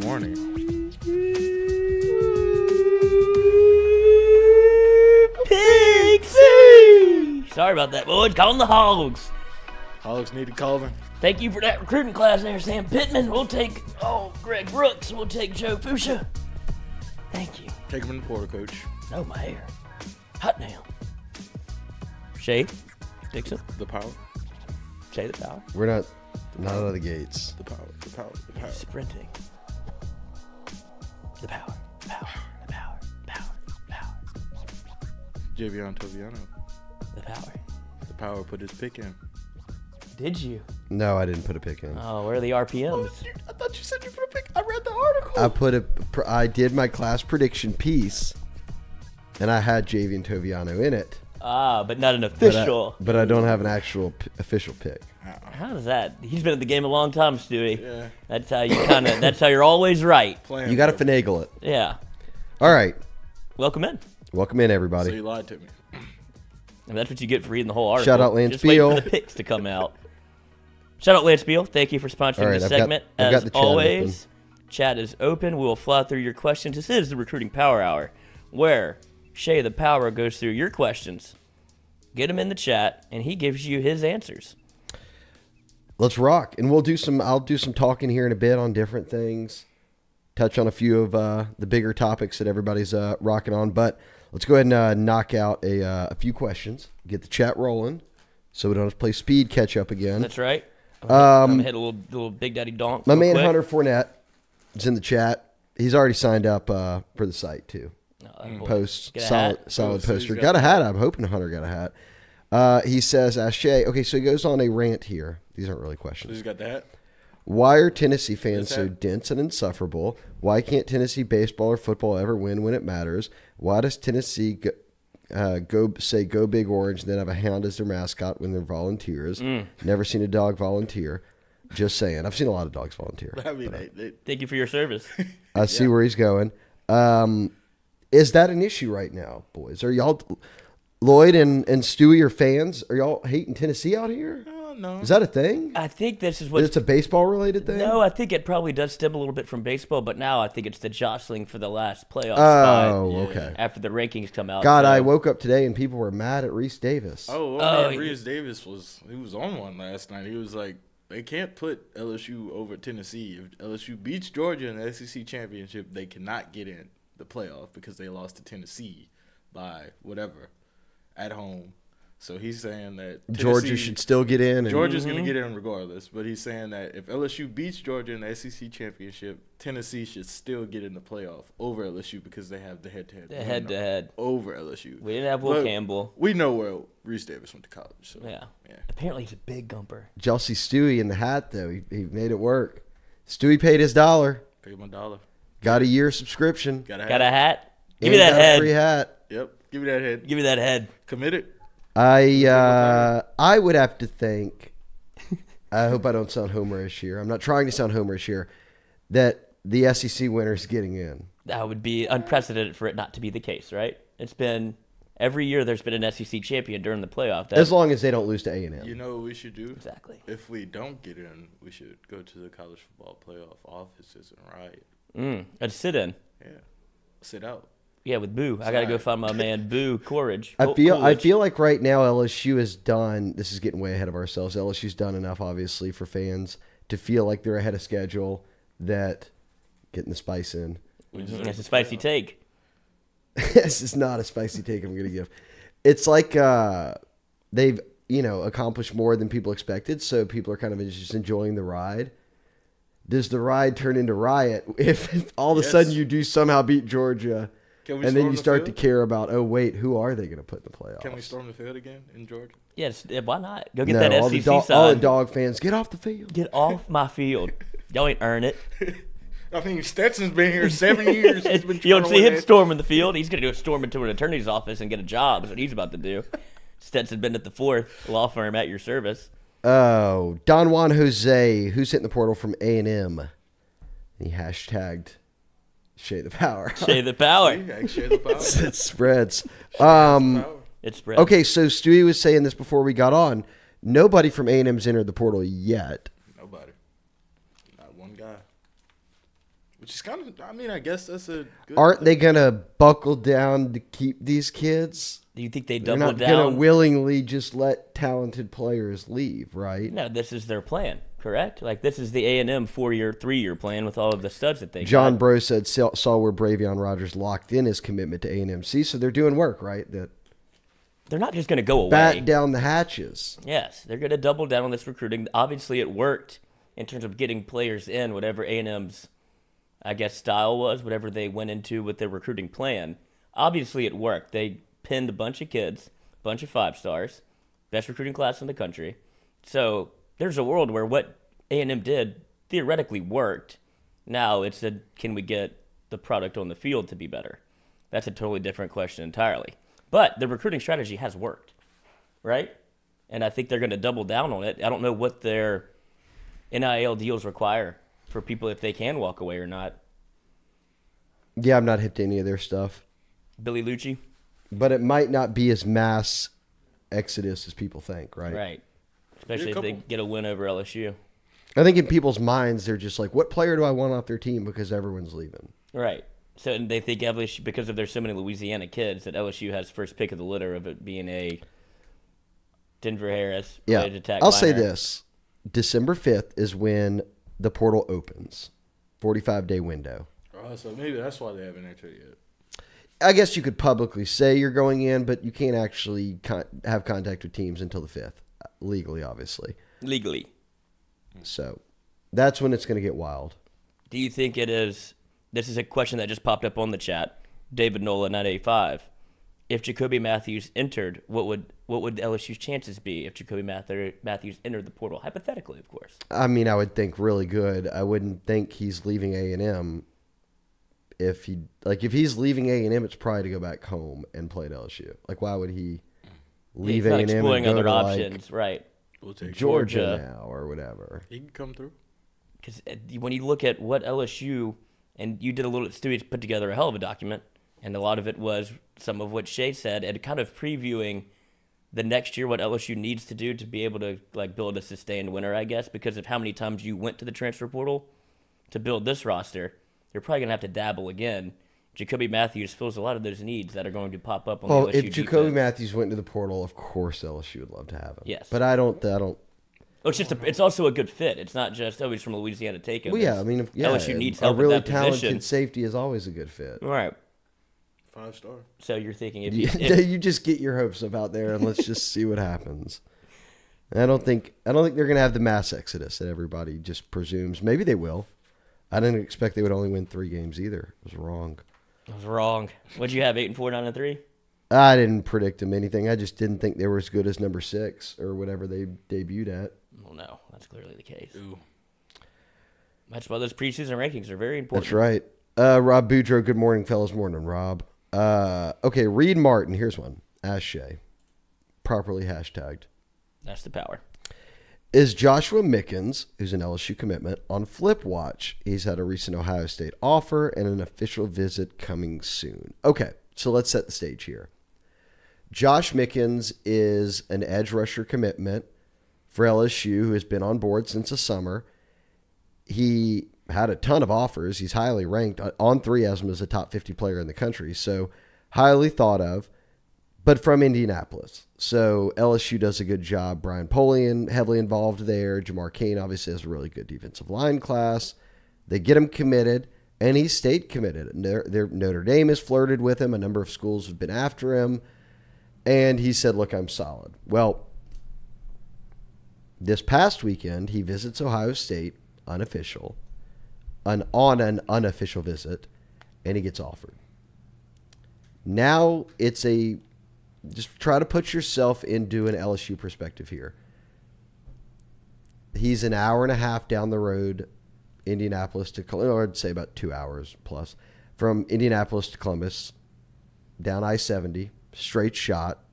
morning. Pixie! Sorry about that, boys. Calling the Hogs. Hogs need to call them. Thank you for that recruiting class there, Sam Pittman. We'll take, Greg Brooks. We'll take Joe Fuchsia. Thank you. Take him in the portal, coach. Oh, my hair. Hot now. Shea Dixon. The power. Shea the power. We're not out of the gates. The power. The power. The power. Sprinting. The power. The power. The power. The power. The power. Javion Toviano. The power. The power put his pick in. Did you? No, I didn't put a pick in. Oh, where are the RPMs? I thought you said you put a pick. I read the article. I did my class prediction piece, and I had Javion Toviano in it. Ah, but not an official. But I don't have an actual official pick. How does that? He's been in the game a long time, Stewie. Yeah. That's how you that's how you're always right. Playing, You got to finagle it. Yeah. All right. Welcome in. Welcome in, everybody. So you lied to me. And that's what you get for reading the whole article. Shout out Lance Just wait Beal. for the picks to come out. Shout out Lance Beal. Thank you for sponsoring All right, this I've got- segment. I've got As the chat always, chat is open. We will fly through your questions. This is the Recruiting Power Hour, where Shea the Power goes through your questions. Get them in the chat, and he gives you his answers. Let's rock, and I'll do some talking here in a bit on different things. Touch on a few of the bigger topics that everybody's rocking on, but let's go ahead and knock out a few questions. Get the chat rolling, so we don't have to play speed catch up again. That's right. I'm gonna hit a little Big Daddy donk. My real man quick. Hunter Fournette is in the chat. He's already signed up for the site too. Post Get a solid hat. solid So he's poster. got Got a the hat. I'm hoping Hunter got a hat. He says, "Ask Shea." Okay, so he goes on a rant here. These aren't really So questions. he's got that. Why are Tennessee fans so that- dense and insufferable? Why can't Tennessee baseball or football ever win when it matters? Why does Tennessee go big orange and then have a hound as their mascot when they're volunteers? Never seen a dog volunteer. Just saying. I've seen a lot of dogs volunteer. I mean, Thank you for your service. I see where he's going. Is that an issue right now, boys? Are y'all, Lloyd and Stewie, are fans? Are y'all hating Tennessee out here? no. Is that a thing? I think this is what. It's a baseball-related thing? No, I think it probably does stem a little bit from baseball, but now I think it's the jostling for the last playoff spot Oh, okay. after the rankings come out. God, so- I woke up today and people were mad at Reese Davis. Oh, Oh, man, Reese Davis was on one last night. He was like, they can't put LSU over Tennessee. If LSU beats Georgia in the SEC championship, they cannot get in the playoff because they lost to Tennessee by whatever at home. So he's saying that Georgia Tennessee- should still get in. And Georgia's going to get in regardless, but he's saying that if LSU beats Georgia in the SEC championship, Tennessee should still get in the playoff over LSU because they have the head-to-head. The head-to-head. Over LSU. We didn't have Will But Campbell. We know where Reese Davis went to college. So Yeah. yeah. Apparently he's a big gumper. Chelsea Stewie in the hat, though. He made it work. Stewie paid his $1. Pay him $1. Got a year subscription. Got Got a hat? Give and me that got a head. free hat. Yep. Give me that head. Give me that head. Committed. I would have to think, I hope I don't sound homerish here. I'm not trying to sound homerish here, that the SEC winner is getting in. That would be unprecedented for it not to be the case, right? It's been every year there's been an SEC champion during the playoff. As long as they don't lose to A&M. You know what we should do? Exactly. If we don't get in, we should go to the college football playoff offices and riot. I'd sit in. Yeah. Sit out. Yeah, with Boo. I got to go find my man Boo Coolidge. I feel Coolidge. like right now LSU has done, this is getting way ahead of ourselves, LSU's done enough, obviously, for fans to feel like they're ahead of schedule, that getting the spice in. That's a spicy take. This is not a spicy take I'm going to give. It's like they've, accomplished more than people expected, so people are kind of just enjoying the ride. Does the ride turn into riot if all of a sudden you do somehow beat Georgia, and then you start to care about, oh, wait, who are they going to put in the playoffs? Can we storm the field again in Georgia? Yes, why not? Go get No, that all SEC the, sign. all the dog fans, get off the field. Get off my field. Y'all ain't earn it. I mean, Stetson's been here 7 years. He's been You don't trying to see win him that. storming the field. He's going to go storm into an attorney's office and get a job. That's what he's about to do. Stetson been at the fourth law firm at your service. Oh, Don Juan Jose, who's hitting the portal from A&M? He hashtagged Shea the Power. Shea the power. Yeah, share the power. It spreads. It's spread. Okay, so Stewie was saying this before we got on. Nobody from A&M's entered the portal yet. Nobody. Not one guy. Which is kind of, I mean, I guess that's a good Aren't thing. they going to buckle down to keep these kids? Do you think they They're double not going down? to willingly just let talented players leave, right? No, this is their plan, correct? Like, this is the A&M 4-year, 3-year plan with all of the studs that they John got. Bro said saw where Bravion Rogers locked in his commitment to A&MC, so they're doing work, right? That They're not just going to go away. bat down the hatches. Yes, they're going to double down on this recruiting. Obviously, it worked in terms of getting players in, whatever A&M's, I guess, style was, whatever they went into with their recruiting plan. Obviously, it worked. They pinned a bunch of kids, a bunch of 5-stars, best recruiting class in the country. So there's a world where what A&M did theoretically worked. Now it's can we get the product on the field to be better? That's a totally different question entirely. But the recruiting strategy has worked, right? And I think they're going to double down on it. I don't know what their NIL deals require for people if they can walk away or not. Yeah, I'm not hip to any of their stuff. Billy Lucci? But it might not be as mass exodus as people think, right? Right. Especially if they get a win over LSU. I think in people's minds, they're just like, what player do I want off their team because everyone's leaving? Right. So and they think LSU, because of there's so many Louisiana kids, that LSU has first pick of the litter of it being a Denver Harris. Yeah. Attack I'll say liner. this. December 5th is when the portal opens. 45-day window. Oh, so maybe that's why they haven't entered yet. I guess you could publicly say you're going in, but you can't actually have contact with teams until the 5th. Legally, obviously. Legally. So that's when it's going to get wild. Do you think it is? This is a question that just popped up on the chat. David Nola 985. If Jacoby Matthews entered, what would LSU's chances be if Jacoby Matthews entered the portal? Hypothetically, of course. I mean, I would think really good. I wouldn't think he's leaving A&M. If he's leaving A&M, it's probably to go back home and play at LSU. Like, why would he leave He's not A&M exploring and go other to, options, right? We'll take Georgia now or whatever? He can come through. Because when you look at what LSU, and you did a little, Stewie put together a hell of a document, and a lot of it was some of what Shea said, and kind of previewing the next year what LSU needs to do to be able to like build a sustained winner, I guess, because of how many times you went to the transfer portal to build this roster. You're probably going to have to dabble again. Jacoby Matthews fills a lot of those needs that are going to pop up on the LSU If Jacoby defense. Matthews went to the portal, of course LSU would love to have him. Yes. But I don't. Oh, it's also a good fit. It's not just, he's from Louisiana, take him. Well, yeah, I mean, LSU needs a help really at that talented position. safety is always a good fit. All right. 5-star. So you're thinking if You just get your hopes up out there and let's just see what happens. And I don't think they're going to have the mass exodus that everybody just presumes. Maybe they will. I didn't expect they would only win 3 games either. I was wrong. I was wrong. What'd you have, 8-4, 9-3? I didn't predict them anything. I just didn't think they were as good as number 6 or whatever they debuted at. Well, no, that's clearly the case. Ooh. That's why those preseason rankings are very important. That's right. Rob Boudreaux, good morning, fellas. Morning, Rob. Okay, Reed Martin. Here's one. Ask Shea. Properly hashtagged. That's the power. Is Joshua Mickens, who's an LSU commitment, on flip watch? He's had a recent Ohio State offer and an official visit coming soon. Okay, so let's set the stage here. Josh Mickens is an edge rusher commitment for LSU who has been on board since the summer. He had a ton of offers. He's highly ranked. On 3 as him as a top 50 player in the country, so highly thought of, but from Indianapolis. So LSU does a good job. Brian Polian heavily involved there. Jamar Cain obviously has a really good defensive line class. They get him committed, and he stayed committed. Notre Dame has flirted with him. A number of schools have been after him, and he said, look, I'm solid. Well, this past weekend, he visits Ohio State, on an unofficial visit, and he gets offered. Now it's just try to put yourself into an LSU perspective here. He's an hour and a half down the road, Indianapolis to Columbus, or I'd say about 2 hours plus, from Indianapolis to Columbus, down I-70, straight shot.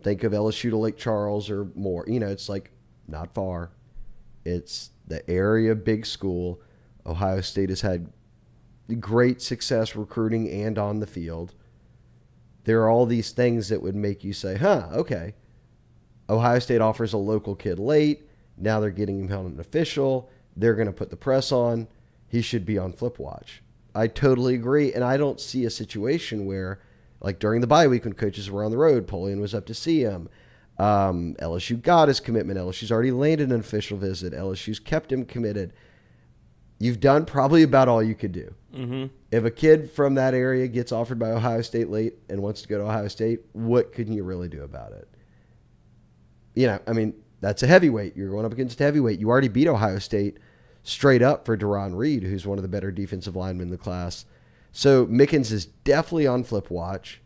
Think of LSU to Lake Charles or more. It's like not far. It's the area big school. Ohio State has had great success recruiting and on the field. There are all these things that would make you say, okay. Ohio State offers a local kid late. Now they're getting him on an official. They're going to put the press on. he should be on flip watch. I totally agree. And I don't see a situation where, like during the bye week when coaches were on the road, Polian was up to see him. LSU got his commitment. LSU's already landed an official visit. LSU's kept him committed. You've done probably about all you could do. Mm-hmm. If a kid from that area gets offered by Ohio State late and wants to go to Ohio State, what can you really do about it? You know, I mean, that's a heavyweight. You're going up against a heavyweight. You already beat Ohio State straight up for Deron Reed, who's one of the better defensive linemen in the class. So Mickens is definitely on flip watch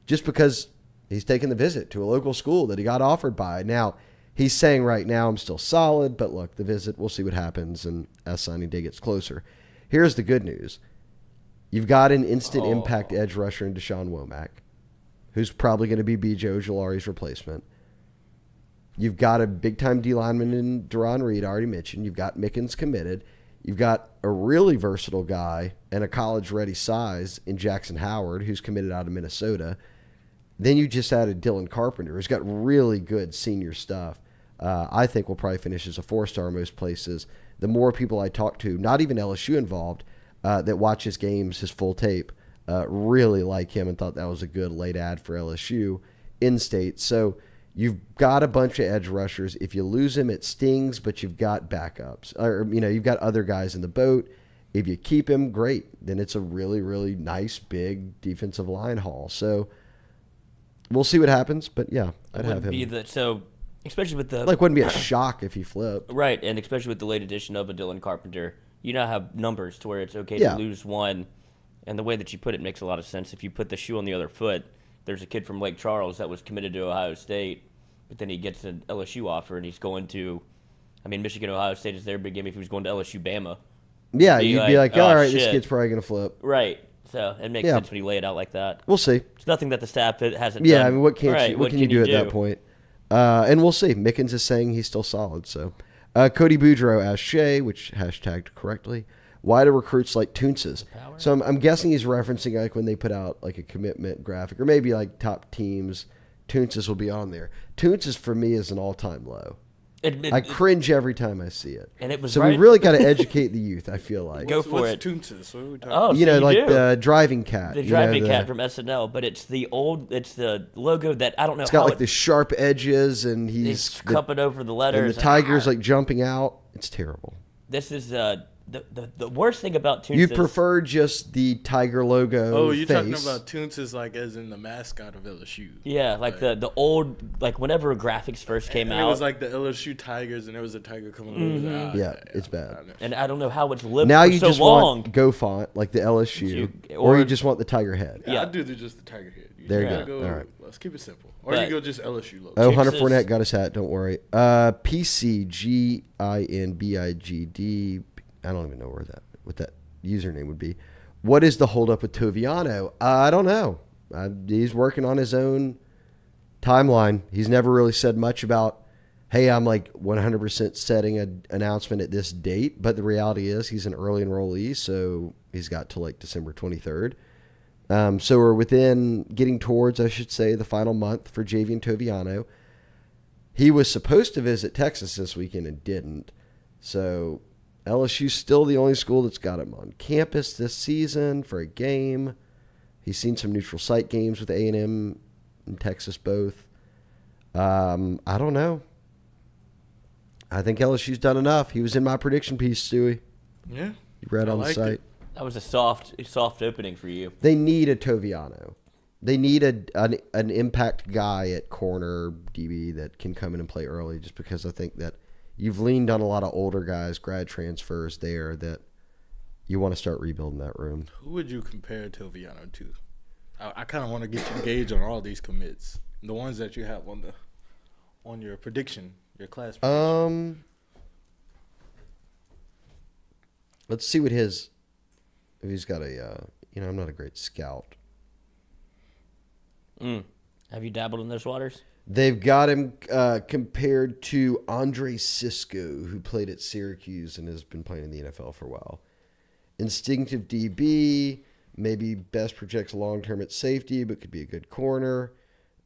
just because he's taking the visit to a local school that he got offered by. Now, he's saying right now, I'm still solid, but look, the visit, we'll see what happens and as signing day gets closer. Here's the good news. You've got an instant impact edge rusher in Deshaun Womack, who's probably going to be B.J. Ojolari's replacement. You've got a big-time D lineman in Deron Reed, already mentioned. You've got Mickens committed. You've got a really versatile guy and a college-ready size in Jackson Howard, who's committed out of Minnesota. Then you just added Dylan Carpenter, who's got really good senior stuff. I think will probably finish as a 4-star most places. The more people I talk to, not even LSU involved, that watch his games, his full tape, really like him and thought that was a good late ad for LSU in-state. So you've got a bunch of edge rushers. If you lose him, it stings, but you've got backups. Or, you know, you've got other guys in the boat. If you keep him, great. Then it's a really, really nice, big defensive line haul. So we'll see what happens. But, yeah, I'd have him. So especially with the... Like, wouldn't be a shock if he flipped. Right, and especially with the late addition of a Dylan Carpenter, you now have numbers to where it's okay to lose one. And the way that you put it makes a lot of sense. If you put the shoe on the other foot, there's a kid from Lake Charles that was committed to Ohio State, but then he gets an LSU offer and he's going to, I mean, Michigan, Ohio State is their big game if he was going to LSU, Bama. Yeah, you'd be like, all right, this kid's probably going to flip. Right. So it makes sense when you lay it out like that. We'll see. It's nothing that the staff hasn't done. I mean, what can you do at that point? And we'll see. Mickens is saying he's still solid. So Cody Boudreaux asked Shea, which hashtagged correctly, why do recruits like Toonces? So I'm guessing he's referencing like when they put out like a commitment graphic or maybe like top teams, Toonces will be on there. Toonces for me is an all-time low. I cringe every time I see it. And it was so we really got to educate the youth, I feel like. Go for it. What's Toonces? What are we talking about? You know, like the driving cat. The driving cat from SNL, but it's the logo that I don't know how. It's got like the sharp edges and he's cupping over the letters. And the tiger's like jumping out. It's terrible. This is the worst thing about Toonces. You prefer just the tiger logo. Oh, you're face. talking about Toonces like as in the mascot of LSU. Yeah, like the old, like whenever graphics first came out. It was like the LSU Tigers, and there was a tiger coming over. Yeah, it's bad. And I don't know how it's lived now for you so just long. want Go font like the LSU, or you just want the tiger head. Yeah, I do just the tiger head. There you go. All right, let's keep it simple. Or you go just LSU logo. Oh, Hunter Fournette got his hat. Don't worry. PCGINBIGD. I don't even know what that username would be. What is the holdup with Toviano? I don't know. He's working on his own timeline. He's never really said much about, hey, I'm like 100% setting an announcement at this date. But the reality is he's an early enrollee, so he's got till like December 23rd. So we're within getting towards, I should say, the final month for Javian Toviano. He was supposed to visit Texas this weekend and didn't. So LSU's still the only school that's got him on campus this season for a game. He's seen some neutral site games with A&M and Texas both. I don't know. I think LSU's done enough. He was in my prediction piece, Stewie. Yeah. You read on the site. That was a soft opening for you. They need a Toviano. They need an impact guy at corner DB that can come in and play early just because I think that you've leaned on a lot of older guys, grad transfers there that you want to start rebuilding that room. Who would you compare Toviano to? I kind of want to get you gauge on all these commits, the ones that you have on your prediction, your class prediction. Let's see what if he's got I'm not a great scout. Have you dabbled in those waters? They've got him compared to Andre Cisco, who played at Syracuse and has been playing in the NFL for a while. Instinctive DB, maybe best projects long-term at safety, but could be a good corner.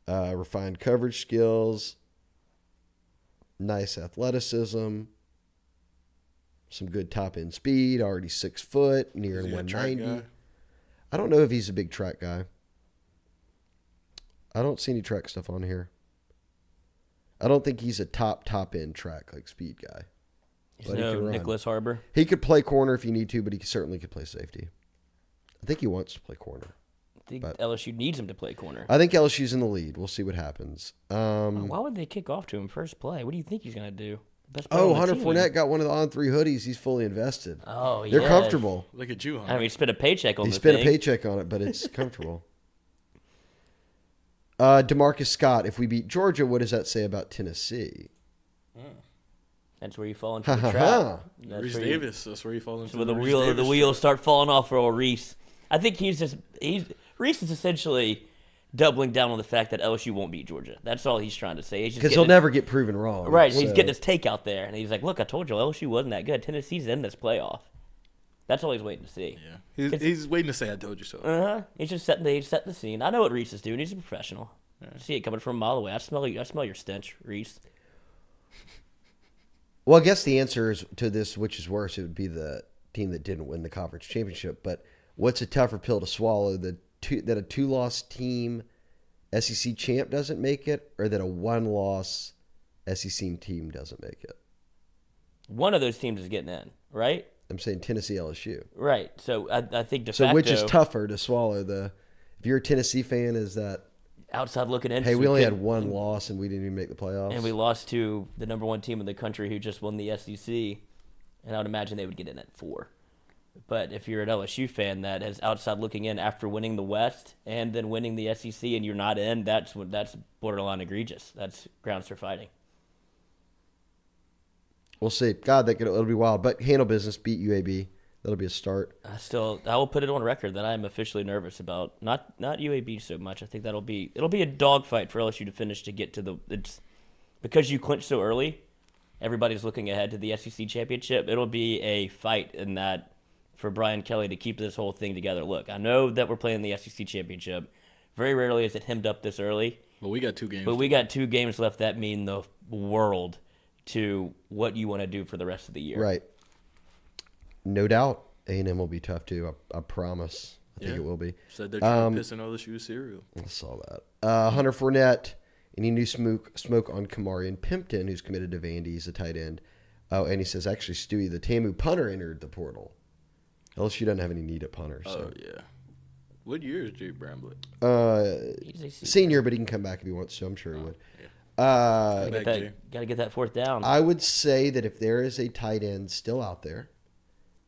Refined coverage skills. Nice athleticism. Some good top end speed. Already 6 foot, nearing Is he a track 190. guy? I don't know if he's a big track guy. I don't see any track stuff on here. I don't think he's a top end track like speed guy. He's But he no can run. Nicholas Harbor. He could play corner if you need to, but he certainly could play safety. I think he wants to play corner. I think But- LSU needs him to play corner. I think LSU's in the lead. We'll see what happens. Why would they kick off to him first play? What do you think he's going to do? Best player on Oh, the Hunter team. Fournette got one of the on-3 hoodies. He's fully invested. Oh, yeah. They're comfortable. Look at you, I Hunter. mean, he spent a paycheck on He the spent thing. a paycheck on it, but it's comfortable. DeMarcus Scott, if we beat Georgia, what does that say about Tennessee? That's where you fall into Ha the ha trap. ha. That's Reese where you- Davis. That's where you fall into where the Reese Davis wheels trap. start falling off for old Reese. I think Reese is essentially doubling down on the fact that LSU won't beat Georgia. That's all he's trying to say. Because he'll never get proven wrong. Right, he's so- getting his take out there, and he's like, "Look, I told you LSU wasn't that good. Tennessee's in this playoff." That's all he's waiting to see. Yeah, he's waiting to say, "I told you so." He's just setting the scene. I know what Reese is doing. He's a professional. I see it coming from a mile away. I smell your stench, Reese. Well, I guess the answer is to this, which is worse, it would be the team that didn't win the conference championship. But what's a tougher pill to swallow? That a 2-loss team SEC champ doesn't make it, or that a 1-loss SEC team doesn't make it? One of those teams is getting in, right? I'm saying Tennessee, LSU. Right. So I think de So facto, which is tougher to swallow? If you're a Tennessee fan, is that, outside looking in. hey, we only had 1 loss and we didn't even make the playoffs? And we lost to the number 1 team in the country who just won the SEC, and I would imagine they would get in at 4. But if you're an LSU fan that is outside looking in after winning the West and then winning the SEC and you're not in, that's borderline egregious. That's grounds for fighting. We'll see. God, it'll be wild. But handle business, beat UAB. That'll be a start. I will put it on record that I am officially nervous about not UAB so much. I think it'll be a dogfight for LSU to finish to get to it's because you clinched so early. Everybody's looking ahead to the SEC championship. It'll be a fight in that for Brian Kelly to keep this whole thing together. Look, I know that we're playing the SEC championship. Very rarely is it hemmed up this early. But we got 2 games. But we got 2 games left that mean the world to what you want to do for the rest of the year. Right. No doubt A&M will be tough too. I promise. I think Yeah. it will be. Said they're trying to piss in LSU cereal. I saw that. Hunter Fournette. Any new smoke on Kamarian Pimpton, who's committed to Vandy. He's a tight end. Oh, and he says, actually, Stewie, the TAMU punter entered the portal. LSU doesn't have any need at punter. So. Oh, yeah. What year is Jay Bramblett? He's a Senior, but he can come back if he wants to. I'm sure he would. Yeah. Uh, Got to get that 4th down. I would say that if there is a tight end still out there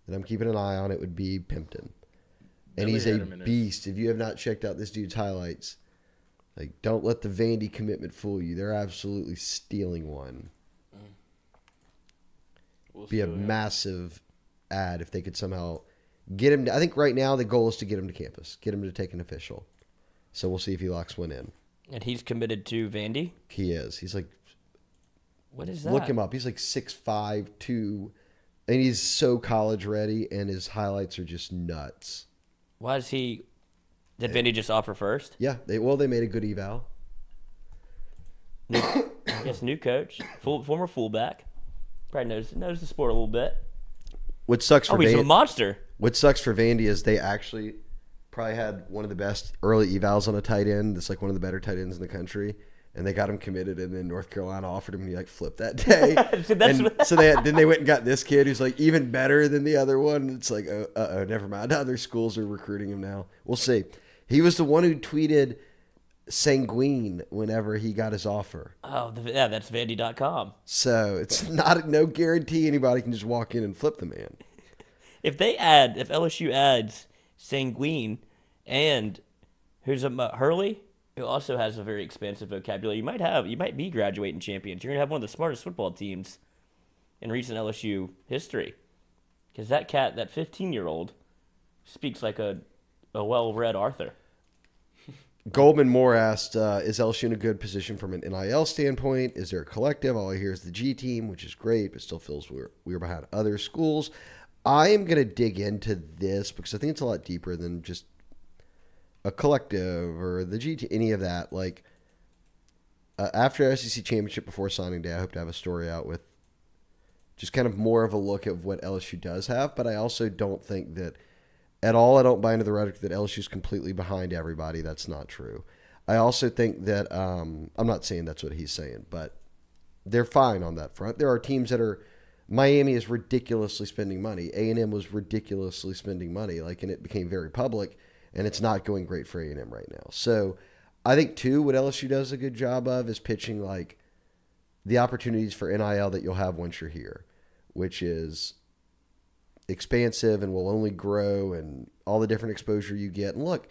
that I'm keeping an eye on, it would be Pimpton. And Billy he's a had him in his- beast. If you have not checked out this dude's highlights, like, don't let the Vandy commitment fool you. They're absolutely stealing one. We'll Be a see what massive ad if they could somehow get him. I think right now the goal is to get him to campus, get him to take an official. So we'll see if he locks one in. And he's committed to Vandy? He is. He's like, What is that? look him up. He's like 6'5", 2, and he's so college ready, and his highlights are just nuts. Why is he... Did Vandy just offer first? Yeah, they made a good eval. I guess new coach, former fullback. Probably knows the sport a little bit. What sucks for He's a Vandy? monster. What sucks for Vandy is they actually probably had one of the best early evals on a tight end. It's like one of the better tight ends in the country, and they got him committed. And then North Carolina offered him, and he like flipped that day. So they went and got this kid who's like even better than the other one. It's like, never mind. Other schools are recruiting him now. We'll see. He was the one who tweeted sanguine whenever he got his offer. Oh, yeah, that's Vandy.com. So it's no guarantee anybody can just walk in and flip the man. If LSU adds Sanguine and who's Hurley, who also has a very expansive vocabulary, you might be graduating champions. You're gonna have one of the smartest football teams in recent LSU history. Because that 15-year-old, speaks like a well-read Arthur. Goldman Moore asked, is LSU in a good position from an NIL standpoint? Is there a collective? All I hear is the G team, which is great, but still feels we're behind other schools. I am going to dig into this because I think it's a lot deeper than just a collective or the G team, any of that. Like, after SEC championship before signing day, I hope to have a story out with Just kind of more of a look at what LSU does have. But I also don't think that at all, I don't buy into the rhetoric that LSU is completely behind everybody. That's not true. I also think that, I'm not saying that's what he's saying, but they're fine on that front. There are teams that are, Miami is ridiculously spending money. A&M was ridiculously spending money, and it became very public, and it's not going great for A&M right now. So I think, too, what LSU does a good job of is pitching, the opportunities for NIL that you'll have once you're here, which is expansive and will only grow, and all the different exposure you get. And look,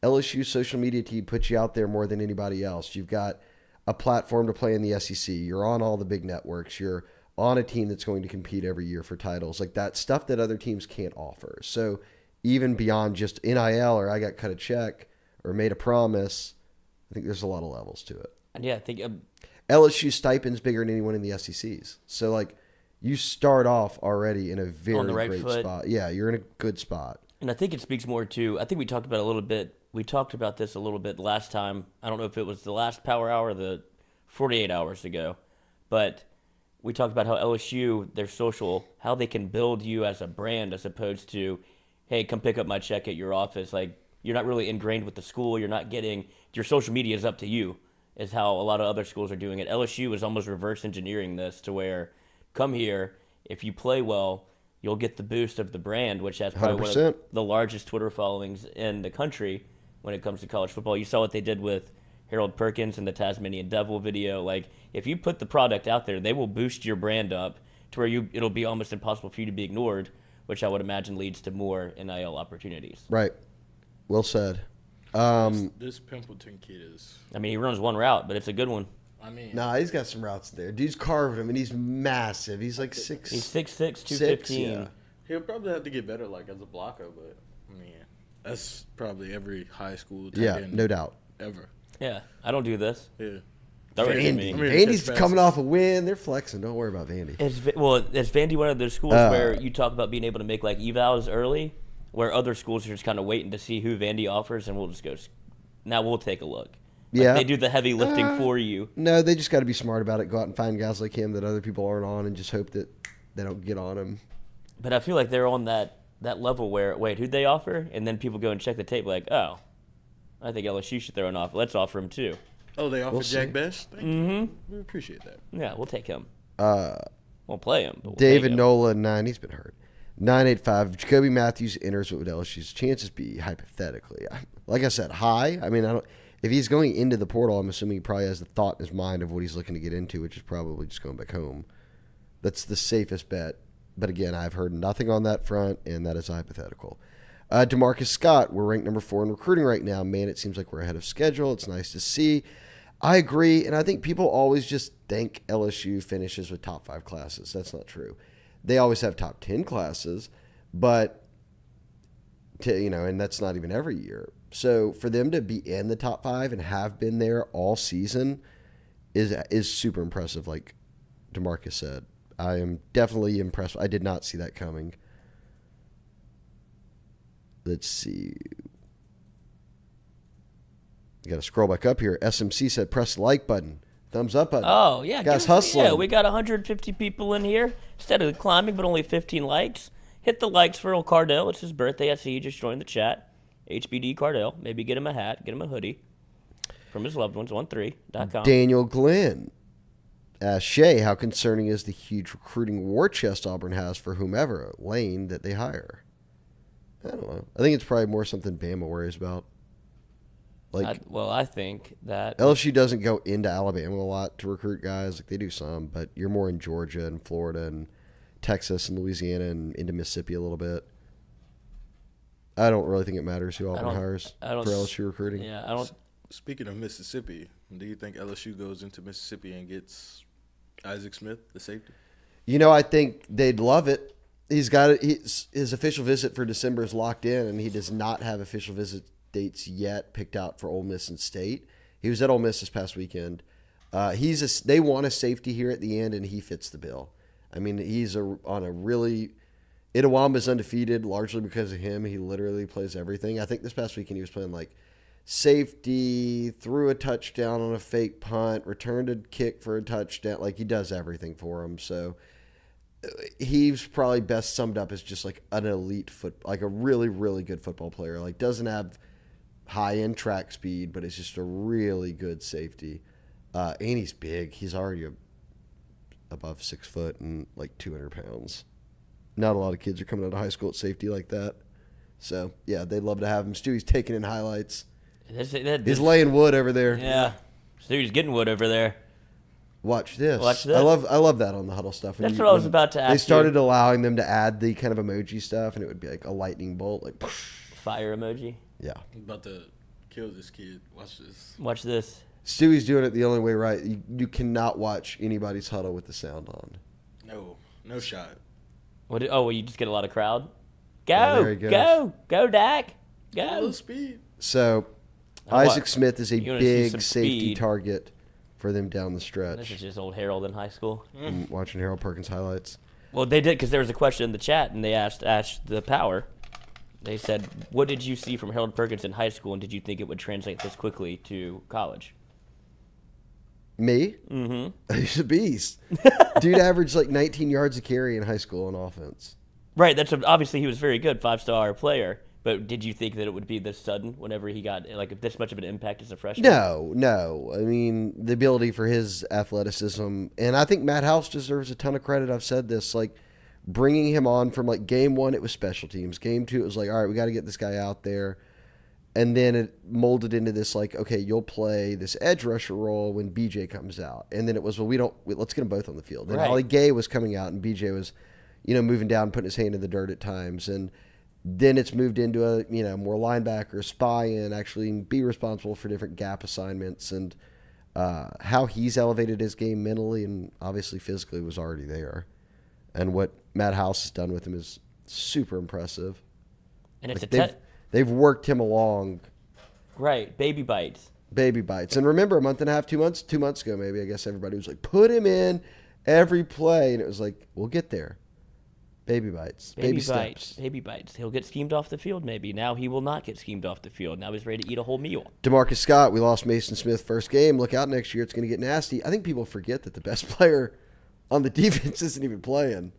LSU's social media team puts you out there more than anybody else. You've got a platform to play in the SEC. You're on all the big networks. You're on a team that's going to compete every year for titles. That stuff that other teams can't offer. So even beyond just NIL or I got cut a check or made a promise, I think there's a lot of levels to it. And yeah, I think LSU stipend's bigger than anyone in the SECs. So you start off already in a very great spot. Yeah, you're in a good spot. And I think it speaks more to, I think we talked about this a little bit last time. I don't know if it was the last Power Hour or the 48 hours ago, but we talked about how LSU, their social, how they can build you as a brand as opposed to, hey, come pick up my check at your office. You're not really ingrained with the school. You're not getting, your social media is up to you, is how a lot of other schools are doing it. LSU is almost reverse engineering this to where, come here, if you play well, you'll get the boost of the brand, which has probably 100%. One of the largest Twitter followings in the country when it comes to college football. You saw what they did with Harold Perkins and the Tasmanian Devil video. If you put the product out there, they will boost your brand up to where it'll be almost impossible for you to be ignored, which I would imagine leads to more NIL opportunities. Right. Well said. This Pimpleton kid is... he runs one route, but it's a good one. He's got some routes there. Dude's carved him, and he's massive. He's 6'6". He's 6'6", 215. Yeah. He'll probably have to get better, as a blocker, but, that's probably every high school tight end no doubt. Ever. Yeah, I don't do this. Yeah. Vandy's coming off a win. They're flexing. Don't worry about Vandy. Is Vandy one of those schools where you talk about being able to make evals early, where other schools are just kind of waiting to see who Vandy offers, and we'll just go, now we'll take a look. They do the heavy lifting for you. No, they just got to be smart about it. Go out and find guys like him that other people aren't on, and just hope that they don't get on him. But I feel like they're on that level where, wait, who'd they offer? And then people go and check the tape oh, I think LSU should throw an offer. Let's offer him too. Oh, they offered Jack Best? Thank you. We appreciate that. Yeah, we'll take him. Won't play him. But we'll David Nola, 9. He's been hurt. 985. Jacoby Matthews enters. What would LSU's chances be, hypothetically? Like I said, high. I don't. If he's going into the portal, I'm assuming he probably has the thought in his mind of what he's looking to get into, which is probably just going back home. That's the safest bet. But again, I've heard nothing on that front, and that is hypothetical. DeMarcus Scott, we're ranked number 4 in recruiting right now. Man, it seems like we're ahead of schedule. It's nice to see. I agree, and I think people always just think LSU finishes with top 5 classes. That's not true. They always have top 10 classes, but and that's not even every year. So for them to be in the top 5 and have been there all season is super impressive, like DeMarcus said. I am definitely impressed. I did not see that coming. Let's see. You got to scroll back up here. SMC said press the like button. Thumbs up button. Oh, yeah. Guys hustling. Yeah, we got 150 people in here. Instead of climbing, but only 15 likes. Hit the likes for old Cardell. It's his birthday. I see he just joined the chat. HBD Cardell. Maybe get him a hat. Get him a hoodie from his loved ones. 13.com. Daniel Glenn. Shea, how concerning is the huge recruiting war chest Auburn has for whomever lane that they hire? I don't know. I think it's probably more something Bama worries about. I think that LSU doesn't go into Alabama a lot to recruit guys. They do some, but you're more in Georgia and Florida and Texas and Louisiana and into Mississippi a little bit. I don't really think it matters who Auburn hires for LSU recruiting. Yeah, I don't. Speaking of Mississippi, do you think LSU goes into Mississippi and gets Isaac Smith, the safety? I think they'd love it. He's got it. His official visit for December is locked in, and he does not have official visit dates yet picked out for Ole Miss and State. He was at Ole Miss this past weekend. They want a safety here at the end, and he fits the bill. He's on a really – Itawamba's undefeated largely because of him. He literally plays everything. I think this past weekend he was playing safety, threw a touchdown on a fake punt, returned a kick for a touchdown. He does everything for him. So he's probably best summed up as just like an elite like a really, really good football player. Like doesn't have high-end track speed, but it's just a really good safety. And he's big. He's already above 6 foot and like 200 pounds. Not a lot of kids are coming out of high school at safety like that. So, yeah, they'd love to have him. Stewie's taking in highlights. He's laying wood over there. Yeah. Stewie's getting wood over there. Watch this. Watch this. I love that on the Huddle stuff. That's what I was about to ask They started allowing them to add the kind of emoji stuff, and it would be like a lightning bolt. Like, fire emoji. Yeah. I'm about to kill this kid. Watch this. Watch this. Stewie's doing it the only way right. You cannot watch anybody's huddle with the sound on. No shot. Well, you just get a lot of crowd? there he goes. Go, Dak. A little Go. speed. So, Isaac Smith is a big safety target for them down the stretch. This is just old Harold in high school. I'm watching Harold Perkins highlights. Well, they did because there was a question in the chat, and they asked Ash the Power. They said, what did you see from Harold Perkins in high school, and did you think it would translate this quickly to college? Me? Mm-hmm. He's a beast. Dude averaged like 19 yards a carry in high school on offense. Right. Obviously he was very good, 5-star player. But did you think that it would be this sudden whenever he got like this much of an impact as a freshman? No. I mean, the ability for his athleticism, and I think Matt House deserves a ton of credit. I've said this, like bringing him on from like game 1, it was special teams. Game 2, it was like, all right, we got to get this guy out there. And then it molded into this like, okay, you'll play this edge rusher role when BJ comes out. And then it was, well, let's get them both on the field. Then Ollie Gay was coming out and BJ was, moving down, putting his hand in the dirt at times. And then it's moved into a, more linebacker, spy and actually be responsible for different gap assignments. And how he's elevated his game mentally and obviously physically was already there. And what Matt House has done with him is super impressive. And it's They've worked him along. Right. Baby bites. And remember, a month and a half, 2 months ago, maybe, I guess everybody was like, put him in every play. And it was like, we'll get there. Baby bites. Baby steps. Baby bites. He'll get schemed off the field maybe. Now he will not get schemed off the field. Now he's ready to eat a whole meal. DeMarcus Scott, we lost Mason Smith first game. Look out next year. It's going to get nasty. I think people forget that the best player on the defense isn't even playing.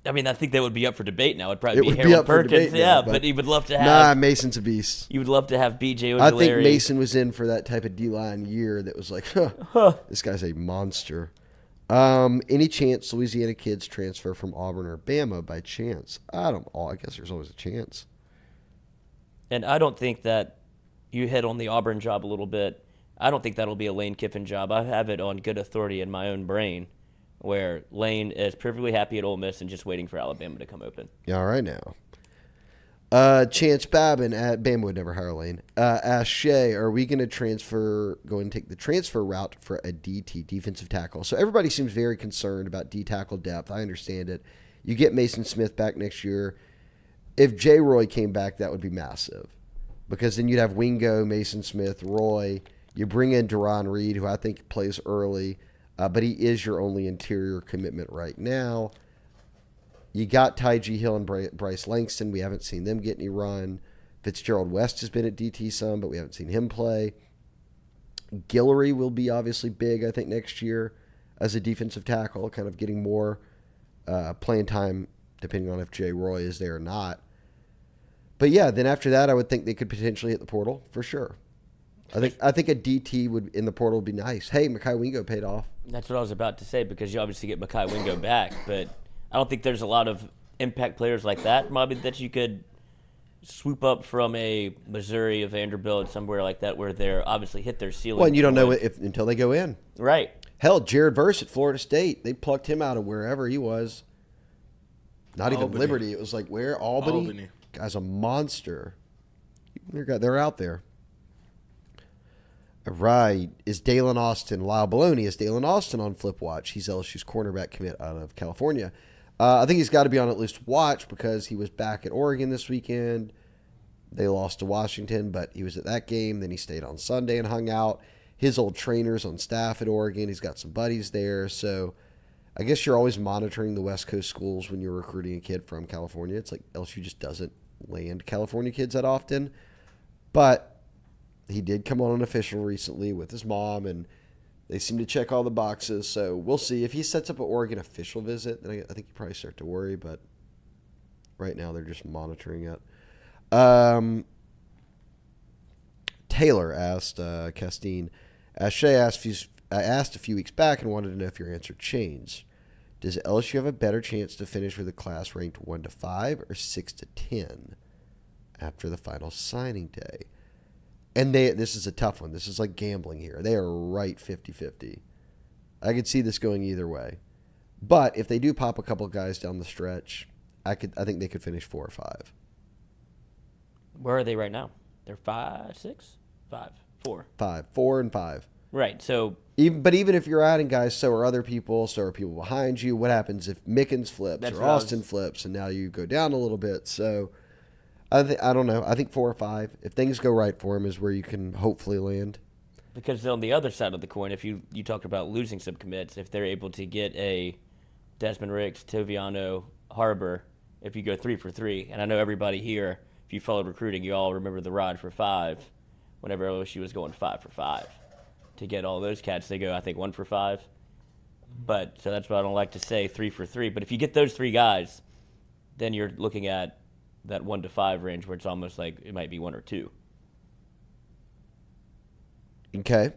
I mean, I think that would be up for debate now. It'd probably be Harold Perkins. Now, but he would love to have. Nah, Mason's a beast. You would love to have BJ Ojulari. I think Mason was in for that type of D-line year that was like, this guy's a monster. Any chance Louisiana kids transfer from Auburn or Bama by chance? I guess there's always a chance. And I don't think that you hit on the Auburn job a little bit. I don't think that'll be a Lane Kiffin job. I have it on good authority in my own brain, where Lane is perfectly happy at Ole Miss and just waiting for Alabama to come open. Yeah, all right now. Chance Babin at Bama would never hire Lane. Ask Shea, are we going to go and take the transfer route for a DT, defensive tackle? So everybody seems very concerned about D tackle depth. I understand it. You get Mason Smith back next year. If Jay Roy came back, that would be massive. Because then you'd have Wingo, Mason Smith, Roy. You bring in Deron Reed, who I think plays early. But he is your only interior commitment right now. You got Tyjee Hill and Bryce Langston. We haven't seen them get any run. Fitzgerald West has been at DT some, but we haven't seen him play. Guillory will be obviously big, I think, next year as a defensive tackle, kind of getting more playing time depending on if Jay Roy is there or not. But, yeah, then after that, I would think they could potentially hit the portal for sure. I think a DT in the portal would be nice. Hey, Mekhi Wingo paid off. That's what I was about to say, because you obviously get Mekhi Wingo back, but I don't think there's a lot of impact players like that, Bobby, that you could swoop up from a Missouri, a Vanderbilt, somewhere like that, where they're obviously hit their ceiling. Well, and you don't know until they go in. Right. Hell, Jared Verse at Florida State, they plucked him out of wherever he was. Not even Liberty. It was like, where? Albany? Guy's a monster. They're out there. Right. Is Dalen Austin, Lyle Baloney, is Dalen Austin on Flip Watch? He's LSU's cornerback commit out of California. I think he's got to be on at least watch because he was back at Oregon this weekend. They lost to Washington, but he was at that game. Then he stayed on Sunday and hung out. His old trainers on staff at Oregon. He's got some buddies there. So I guess you're always monitoring the West Coast schools when you're recruiting a kid from California. It's like LSU just doesn't land California kids that often. But he did come on an official recently with his mom, and They seem to check all the boxes, so we'll see. If he sets up an Oregon official visit, then I think you probably start to worry, but right now they're just monitoring it. Taylor asked Castine, Shea asked a few weeks back and wanted to know if your answer changed. Does LSU have a better chance to finish with a class ranked 1 to 5 or 6 to 10 after the final signing day? And this is a tough one. This is like gambling here. They are right 50-50. I could see this going either way. But if they do pop a couple guys down the stretch, I think they could finish 4 or 5. Where are they right now? They're 5, 6, 5, 4. 5, 4, and 5. Right. So even if you're adding guys, so are other people. So are people behind you. What happens if Mickens flips or Austin flips, and now you go down a little bit? So I don't know. I think 4 or 5, if things go right for him, is where you can hopefully land. Because on the other side of the coin, if you talked about losing some commits, if they're able to get a Desmond Ricks, Toviano, Harbor, if you go 3 for 3, and I know everybody here, if you followed recruiting, you all remember the rod for 5 whenever LSU was going 5 for 5. To get all those cats, they go, I think, 1 for 5. But so that's why I don't like to say 3 for 3. But if you get those 3 guys, then you're looking at that 1 to 5 range where it's almost like it might be 1 or 2. Okay.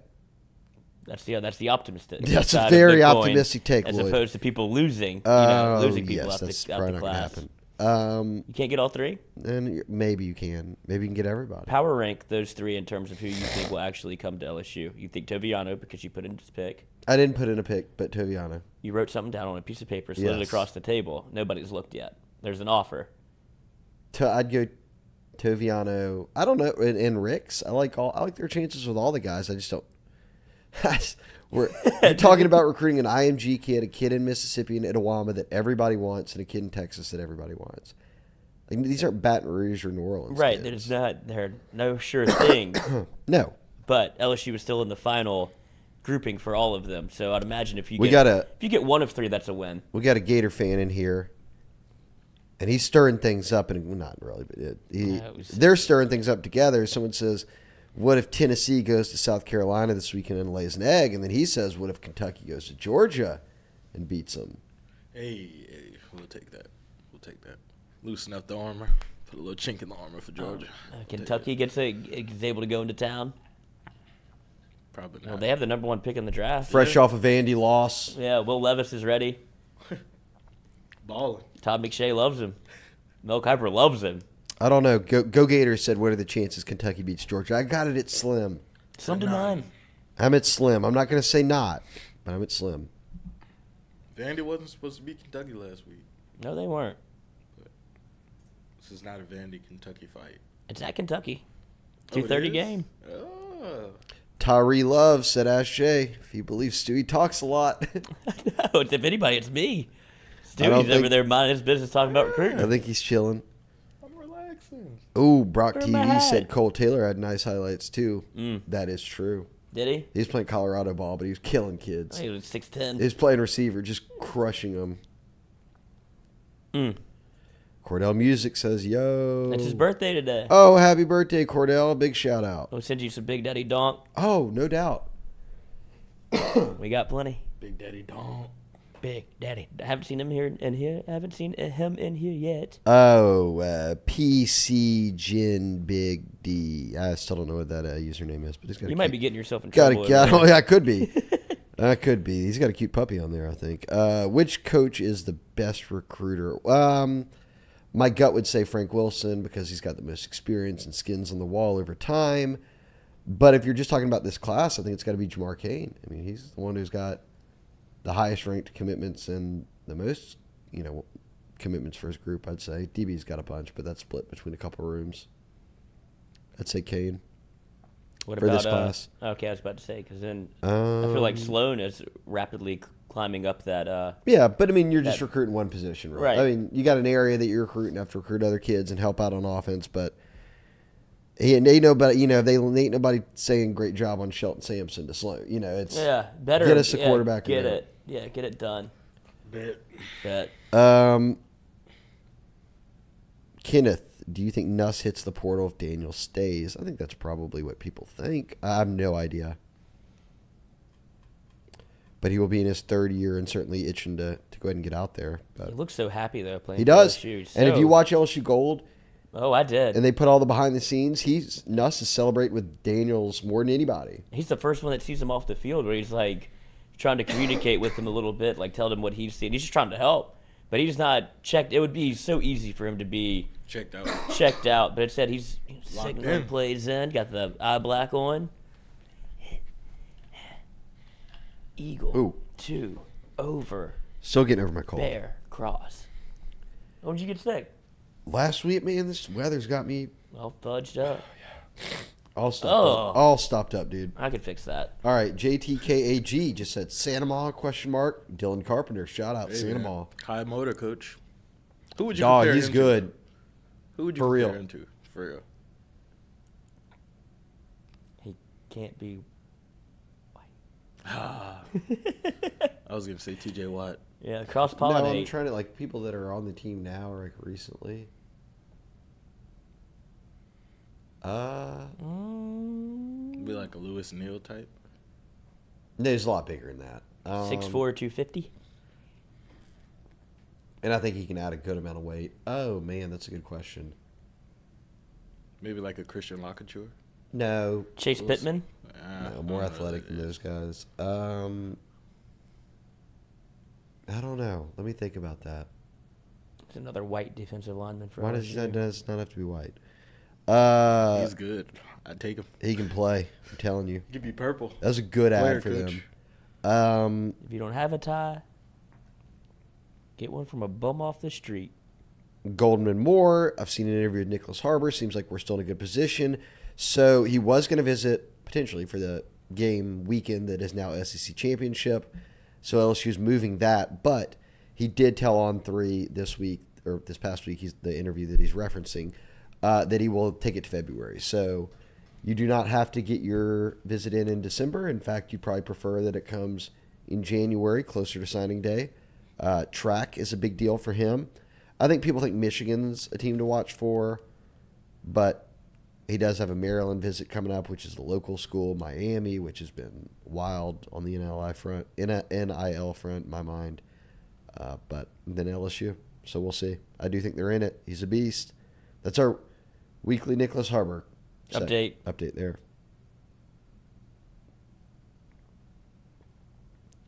That's the optimistic. That's a very optimistic take, as Lloyd. opposed to people losing. Losing people yes, out that's the probably not going to class. happen. You can't get all 3. And maybe you can. Maybe you can get everybody. Power rank those 3 in terms of who you think will actually come to LSU. You think Toviano because you put in his pick. I didn't put in a pick, but Toviano. You wrote something down on a piece of paper, slid it across the table. Nobody's looked yet. There's an offer. I'd go Toviano. I don't know. And Ricks. I like their chances with all the guys. I just don't. We're talking about recruiting an IMG kid, a kid in Mississippi and Itawamba that everybody wants, and a kid in Texas that everybody wants. Like, these aren't Baton Rouge or New Orleans. Right. Kids. There are no sure thing. No. But LSU was still in the final grouping for all of them. So I'd imagine if you get 1 of 3, that's a win. We got a Gator fan in here, and he's stirring things up, and well, not really, but they're stirring things up together. Someone says, what if Tennessee goes to South Carolina this weekend and lays an egg? And then he says, what if Kentucky goes to Georgia and beats them? Hey, we'll take that. Loosen up the armor. Put a little chink in the armor for Georgia. Kentucky is able to go into town. Probably not. Well, they have the number 1 pick in the draft. Fresh off a Vandy loss. Yeah, Will Levis is ready. Balling. Todd McShay loves him. Mel Kiper loves him. I don't know. Go Gators said, what are the chances Kentucky beats Georgia? I got it at slim. Slim to 9. I'm at slim. I'm not going to say not, but I'm at slim. Vandy wasn't supposed to beat Kentucky last week. No, they weren't. But this is not a Vandy-Kentucky fight. It's at Kentucky. 2:30 game. Oh. Tyree Love said, ask Jay if he believes Stewie talks a lot. No, if anybody, it's me. Stewie's over there minding his business talking about recruiting. I think he's chilling. I'm relaxing. Ooh, Brock TV said Cole Taylor had nice highlights, too. That is true. Did he? He was playing Colorado ball, but he was killing kids. He was 6'10". He was playing receiver, just crushing them. Cordell Music says, yo. It's his birthday today. Oh, happy birthday, Cordell. Big shout out. We'll send you some Big Daddy Donk. Oh, no doubt. We got plenty. Big Daddy Donk. Big Daddy. I haven't seen him I haven't seen him in here yet. Oh, PC Gin Big D. I still don't know what that username is, but he's got. You might be getting yourself in trouble. I could be. I could be. He's got a cute puppy on there, I think. Which coach is the best recruiter? My gut would say Frank Wilson because he's got the most experience and skins on the wall over time. But if you're just talking about this class, I think it's got to be Jamar Cain. I mean, he's the one who's got the highest ranked commitments and the most, commitments for his group, I'd say. DB's got a bunch, but that's split between a couple rooms. I'd say Cain. What for about this class? Okay, I was about to say, because then I feel like Sloan is rapidly climbing up that. Yeah, but I mean, you're just recruiting one position, right? Right. I mean, you got an area that you're recruiting, have to recruit other kids and help out on offense, but ain't nobody, ain't nobody saying great job on Shelton Sampson to Sloan. It's better get us a quarterback. Get it. Yeah, get it done. Bet. Kenneth, do you think Nuss hits the portal if Daniel stays? I think that's probably what people think. I have no idea. but he will be in his third year and certainly itching to go ahead and get out there. But He looks so happy, though, playing he does. for LSU. And if you watch LSU Gold, Oh, I did. and they put all the behind the scenes, Nuss is celebrating with Daniels more than anybody. He's the first one that sees him off the field where he's like trying to communicate with him a little bit, like tell him what he's seen. He's just trying to help, but he's not checked. It would be so easy for him to be Checked out. but instead he's signaling plays in, got the eye black on. Eagle. Ooh. 2 over. Still getting over my cold. Bear cross. When did you get sick? Last week, man, this weather's got me Well, fudged up. all stopped up, dude. I could fix that. All right, JTKAG just said Santa Ma ? Dylan Carpenter, shout out Santa Ma. High motor coach. Who would you Dog, compare he's him to? good. Who would you For compare real. him to? For real. He can't be. I was gonna say TJ Watt. Yeah, cross No, I'm pollinate. trying to like people that are on the team now or like recently. Be like a Lewis Neal type. No, he's a lot bigger than that. 6'4", 250. And I think he can add a good amount of weight. Oh man, that's a good question. Maybe like a Christian Lockenshire. No, Chase Pittman. no, more athletic than those guys. I don't know. Let me think about that. It's another white defensive lineman for Why LSU. does not have to be white? He's good. I'd take him. He can play. I'm telling you. Give me purple. That's a good Player ad for coach. them. If you don't have a tie, get one from a bum off the street. Goldman Moore. I've seen an interview with Nicholas Harbor. Seems like we're still in a good position. So he was going to visit potentially for the game weekend that is now SEC Championship. So LSU's moving that, but he did tell On3 this week or this past week, the interview that he's referencing, that he will take it to February. So you do not have to get your visit in December. In fact, you'd probably prefer that it comes in January, closer to signing day. Track is a big deal for him. I think people think Michigan's a team to watch for, but he does have a Maryland visit coming up, which is the local school, Miami, which has been wild on the NIL front, in my mind. But then LSU, so we'll see. I do think they're in it. He's a beast. That's our weekly Nicholas Harbor Update there.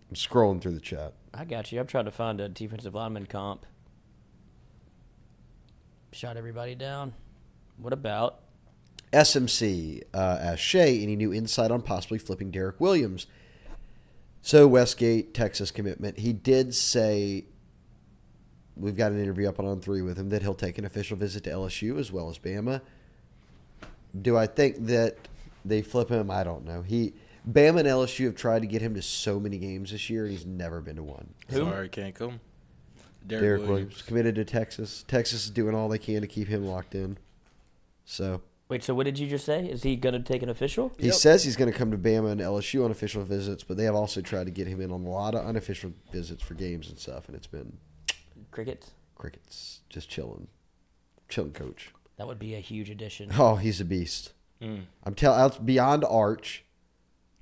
I'm scrolling through the chat. I got you. I'm trying to find a defensive lineman comp. Shot everybody down. What about SMC asked Shea any new insight on possibly flipping Derek Williams. So Westgate, Texas commitment. He did say, we've got an interview up on 3 with him, that he'll take an official visit to LSU as well as Bama. Do I think that they flip him? I don't know. Bama and LSU have tried to get him to so many games this year, and he's never been to one. Sorry, can't come. Derek Williams committed to Texas. Texas is doing all they can to keep him locked in. So Wait, so what did you just say? Is he going to take an official? he says he's going to come to Bama and LSU on official visits, but they have also tried to get him in on a lot of unofficial visits for games and stuff, and it's been crickets, just chilling, coach. That would be a huge addition. Oh, he's a beast. I'm telling, beyond Arch.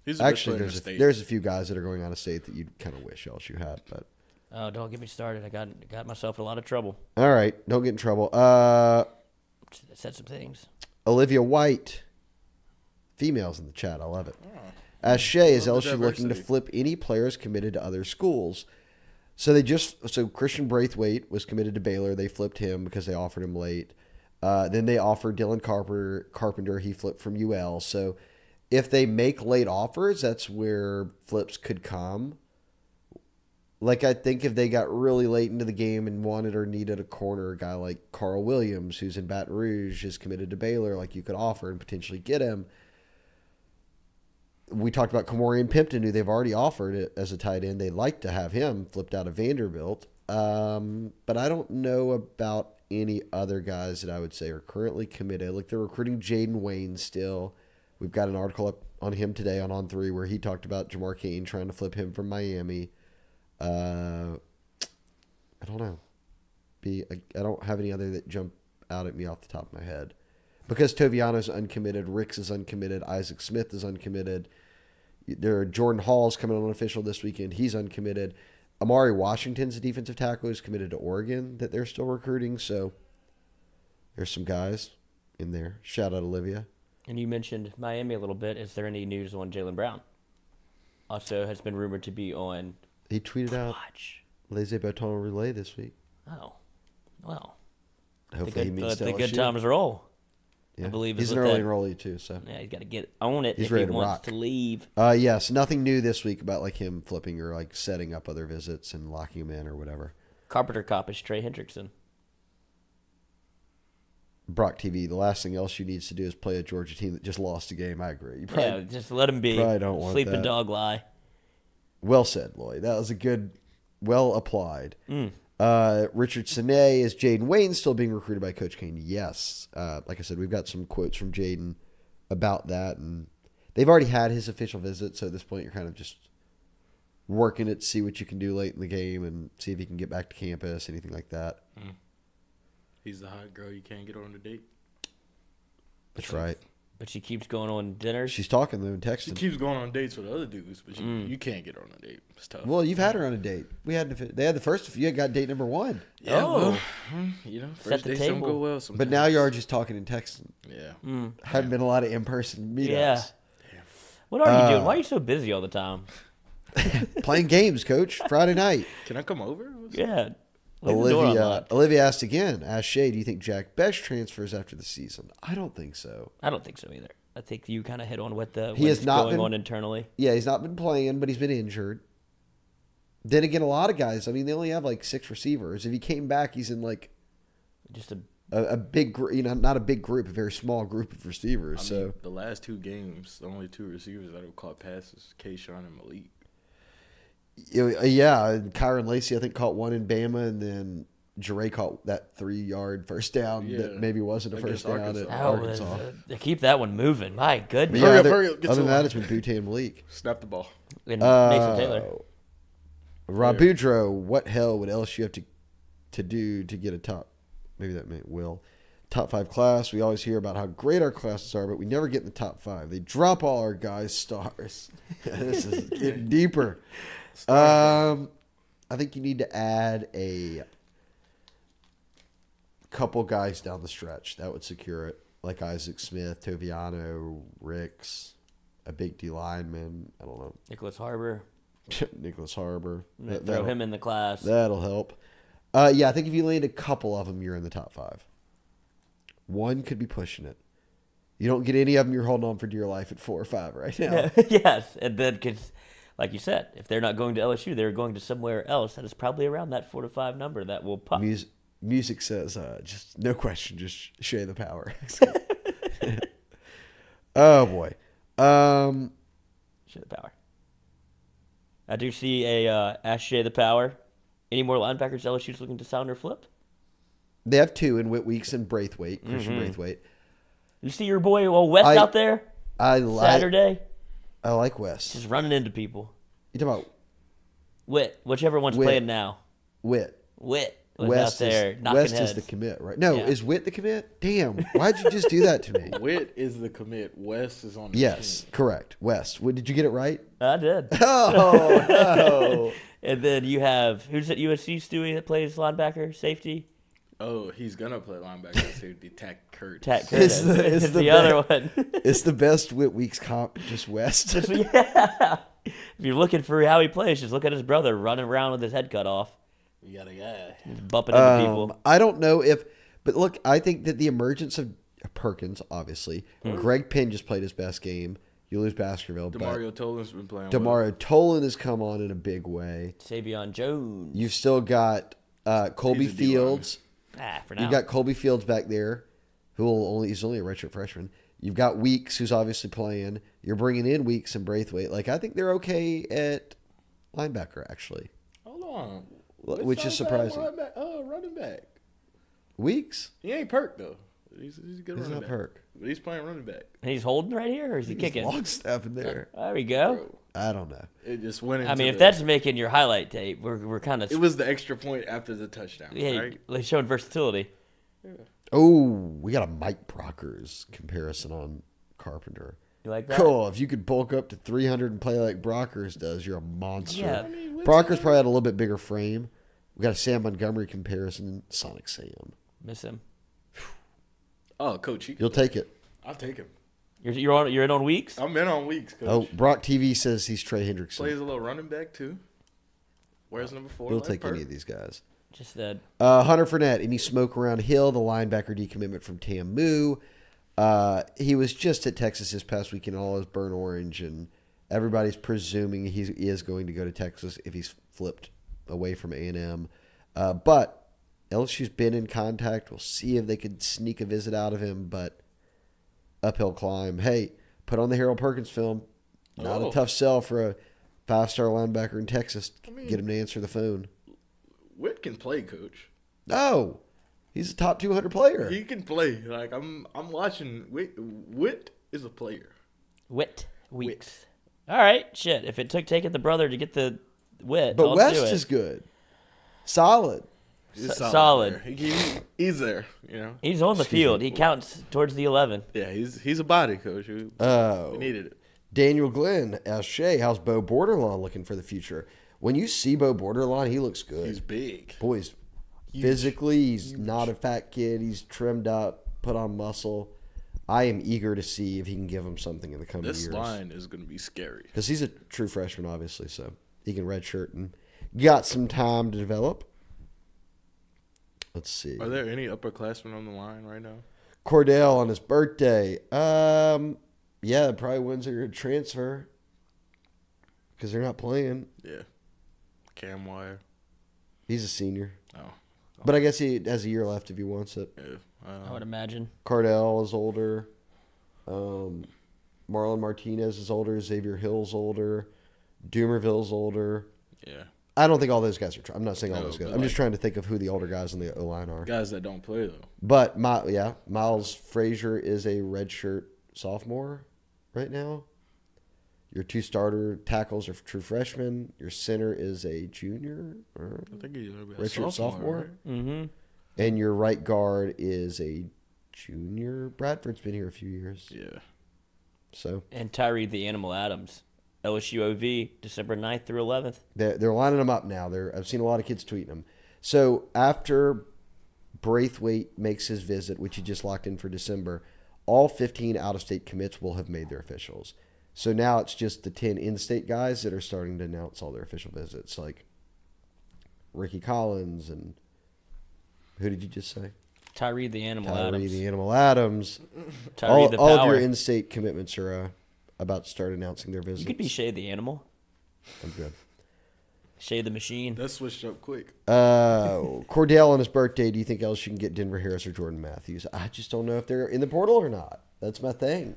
He's a Actually, good player in the state. there's a few guys that are going out of state that you kind of wish LSU had, but Oh, don't get me started. I got myself in a lot of trouble. all right, don't get in trouble. Said some things. Olivia White, females in the chat. I love it. As Shea, is Love the LSU looking to diversity. flip any players committed to other schools? So Christian Braithwaite was committed to Baylor. They flipped him because they offered him late. Then they offered Dylan Carpenter. He flipped from UL. So if they make late offers, that's where flips could come. Like, I think if they got really late into the game and wanted or needed a corner, a guy like Carl Williams, who's in Baton Rouge, is committed to Baylor, like you could offer and potentially get him. We talked about Kamorian Pimpton, who they've already offered it as a tight end. They'd like to have him flipped out of Vanderbilt. But I don't know about any other guys that I would say are currently committed. Like, they're recruiting Jaden Wayne still. We've got an article up on him today on 3 where he talked about Jamar Cain trying to flip him from Miami. I don't know. I don't have any other that jump out at me off the top of my head. Because Toviano's uncommitted, Ricks is uncommitted, Isaac Smith is uncommitted. Jordan Hall's coming on official this weekend. He's uncommitted. Amari Washington's a defensive tackle who's committed to Oregon that they're still recruiting. So there's some guys in there. Shout out Olivia. And you mentioned Miami a little bit. Is there any news on Jaylen Brown? Also has been rumored to be on. He tweeted out Laissez Baton Relay this week. Oh, well. Hopefully he meets the good times roll. Yeah. I believe he's an early enrollee too, so yeah, he's got to get on it he's if ready he to wants rock. to leave. Yes, nothing new this week about like him flipping or like setting up other visits and locking him in or whatever. Carpenter cop is Trey Hendrickson. Brock TV. The last thing else you needs to do is play a Georgia team that just lost a game. I agree. You probably, Yeah, just let him be. probably don't want Sleeping that. dog lie. Well said, Lloyd. That was a good, well applied. Mm. Richard Sine, is Jaden Wayne still being recruited by Coach Kane? Yes. Like I said, we've got some quotes from Jaden about that, and they've already had his official visit, so at this point you're kind of just working it to see what you can do late in the game and see if he can get back to campus, anything like that. He's the hot girl you can't get on a date. That's right. But she keeps going on dinners. She's talking though and She texting. keeps going on dates with other dudes, but you can't get on a date. It's tough. Well, you've had her on a date. They had the first. You got date number 1. Yeah, Oh. well, Set first the dates don't table. go well sometimes. But now you are just talking and texting. Yeah. Haven't been a lot of in-person meetups. Yeah. What are you doing? Why are you so busy all the time? Playing games, Coach. Friday night. Can I come over? Yeah. Leave the door unlocked. Olivia asked Shea, do you think Jack Best transfers after the season? I don't think so. I don't think so either. I think you kind of hit on what He has what's not going been- on internally. Yeah, he's not been playing, but he's been injured. Then again, a lot of guys, I mean, they only have like 6 receivers. If he came back, he's in like Just a a big group, not a big group, a very small group of receivers. I mean, the last 2 games, the only 2 receivers that have caught passes, Kayshawn and Malik. Yeah, and Kyron Lacey, I think, caught one in Bama, and then Jure caught that 3-yard first down that maybe wasn't a first Against down at Arkansas. Arkansas. they keep that one moving. My But goodness. yeah, Hurry up, get other to than the that, line. it's been Butte and Malik. Snap the ball. And Mason Taylor. Rabudro, what hell would LSU have to do to get a top? Maybe that meant top 5 class. We always hear about how great our classes are, but we never get in the top 5. They drop all our guys' stars. This is getting deeper. I think you need to add a couple guys down the stretch. That would secure it, like Isaac Smith, Toviano, Ricks, a big D lineman. I don't know. Nicholas Harbor. Nicholas Harbor. Throw him in the class. That'll help. Yeah, I think if you land a couple of them, you're in the top 5. One could be pushing it. You don't get any of them, you're holding on for dear life at 4 or 5 right now. Yes, and then because, like you said, if they're not going to LSU, they're going to somewhere else that is probably around that 4 to 5 number that will pop. Music says, just no question, just Shea the power. Oh boy. Shea the power. I do see a Ash Shea the power. Any more linebackers LSU's looking to sound or flip? They have 2 in Whit Weeks and Braithwaite, Christian Braithwaite. You see your boy West out there Saturday? I like West. Just running into people. You talking about Whit, whichever one's Whit. playing now. Whit? Whit was West out there knocking West heads. is the commit, right? No, Yeah. is Whit the commit? Damn, why'd you just do that to me? Witt is the commit. West is on the Yes, team. correct. West. Did you get it right? I did. Oh, no. And then you have, who's at USC, Stewie, that plays linebacker, safety? Oh, he's gonna play linebacker safety. Tack Curtis. Tat Curtis. It's It's the the other one. It's the best Whit Weeks comp, just West. Yeah. If you're looking for how he plays, just look at his brother running around with his head cut off, We got a guy. bumping into people. I don't know but look, I think that the emergence of Perkins, obviously, Greg Penn just played his best game. You lose Baskerville, Demario Tolan's been playing. but well. Demario Tolan has come on in a big way. Savion Jones. You've still got Colby He's a D-lineman. Fields. For now. You've got Colby Fields back there, he's only a redshirt freshman. You've got Weeks, who's obviously playing. You're bringing in Weeks and Braithwaite. Like, I think they're okay at linebacker, actually. Hold on. Which is surprising. Running back. Weeks? He ain't Perk though. He's a good He's running not back. Perk. But he's playing running back. He's holding right here, or is he kicking? Long snap in there. There we go. Bro, I don't know. it just went into I mean, if the- that's making your highlight tape, we're kind of It was the extra point after the touchdown, right? like showing versatility. Oh, we got a Mike Brockers comparison on Carpenter. You like that? Cool. If you could bulk up to 300 and play like Brockers does, you're a monster. Yeah. I mean, what's Brockers that? probably had a little bit bigger frame. We got a Sam Montgomery comparison. Sonic Sam. Miss him. Oh, Coach, You'll take it. I'll take him. You're in on Weeks? I'm in on Weeks, Coach. Oh, Brock TV says he's Trey Hendrickson. Plays a little running back, too. Where's number 4? He'll take any of these guys. Just that. Hunter Fournette, any smoke around Hill, the linebacker decommitment from Tamu. He was just at Texas this past weekend, all his burnt orange, and everybody's presuming he is going to go to Texas if he's flipped away from A&M. But LSU's been in contact. We'll see if they could sneak a visit out of him, but uphill climb. Hey, put on the Harold Perkins film. Not a tough sell for a 5-star linebacker in Texas. Get him to answer the phone. Witt can play, Coach. No, he's a top 200 player. He can play. Like I'm watching. Witt is a player. Weeks. All right, shit. If it took taking the brother to get the Witt, But I'll West do it. is good. Solid. He's solid. He's there. You know. He's on the field. He counts towards the 11. Yeah, he's a body, Coach. We needed it. Daniel Glenn asked Shea, how's Bo Borderline looking for the future? When you see Bo Borderline, he looks good. He's big. Boys, physically, he's not a fat kid. He's trimmed up, put on muscle. I am eager to see if he can give him something in the coming years. This line is going to be scary. Because he's a true freshman, obviously, so he can redshirt and got some time to develop. Let's see. Are there any upperclassmen on the line right now? Cordell on his birthday. Yeah, probably ones that are going to transfer because they're not playing. Yeah. Cam Wire. He's a senior. Oh. But I guess he has a year left if he wants it. Yeah. I would imagine. Cardell is older. Marlon Martinez is older. Xavier Hill's older. Doomerville's older. Yeah. I don't think all those guys are. I'm not saying all No, those guys. but I'm just trying to think of who the older guys in the O-line are. Guys that don't play, though. But, Miles Frazier is a redshirt sophomore right now. Your 2 starter tackles are true freshmen. Your center is a junior. Or I think he's a redshirt sophomore. Right? Mm-hmm. And your right guard is a junior. Bradford's been here a few years. Yeah. So And Tyree the Animal Adams. LSU OV, December 9th through 11th. they're lining them up now. I've seen a lot of kids tweeting them. So after Braithwaite makes his visit, which he just locked in for December, all 15 out-of-state commits will have made their officials. So now it's just the 10 in-state guys that are starting to announce all their official visits, like Ricky Collins and who did you just say? Tyree the Animal Tyree Adams. the Animal Adams. Tyree the all of Power. your in-state commitments are about to start announcing their visits. You could be Shea the Animal. I'm good. Shea the Machine. That switched up quick. Cordell on his birthday, do you think LSU can get Denver Harris or Jordan Matthews? I just don't know if they're in the portal or not. That's my thing.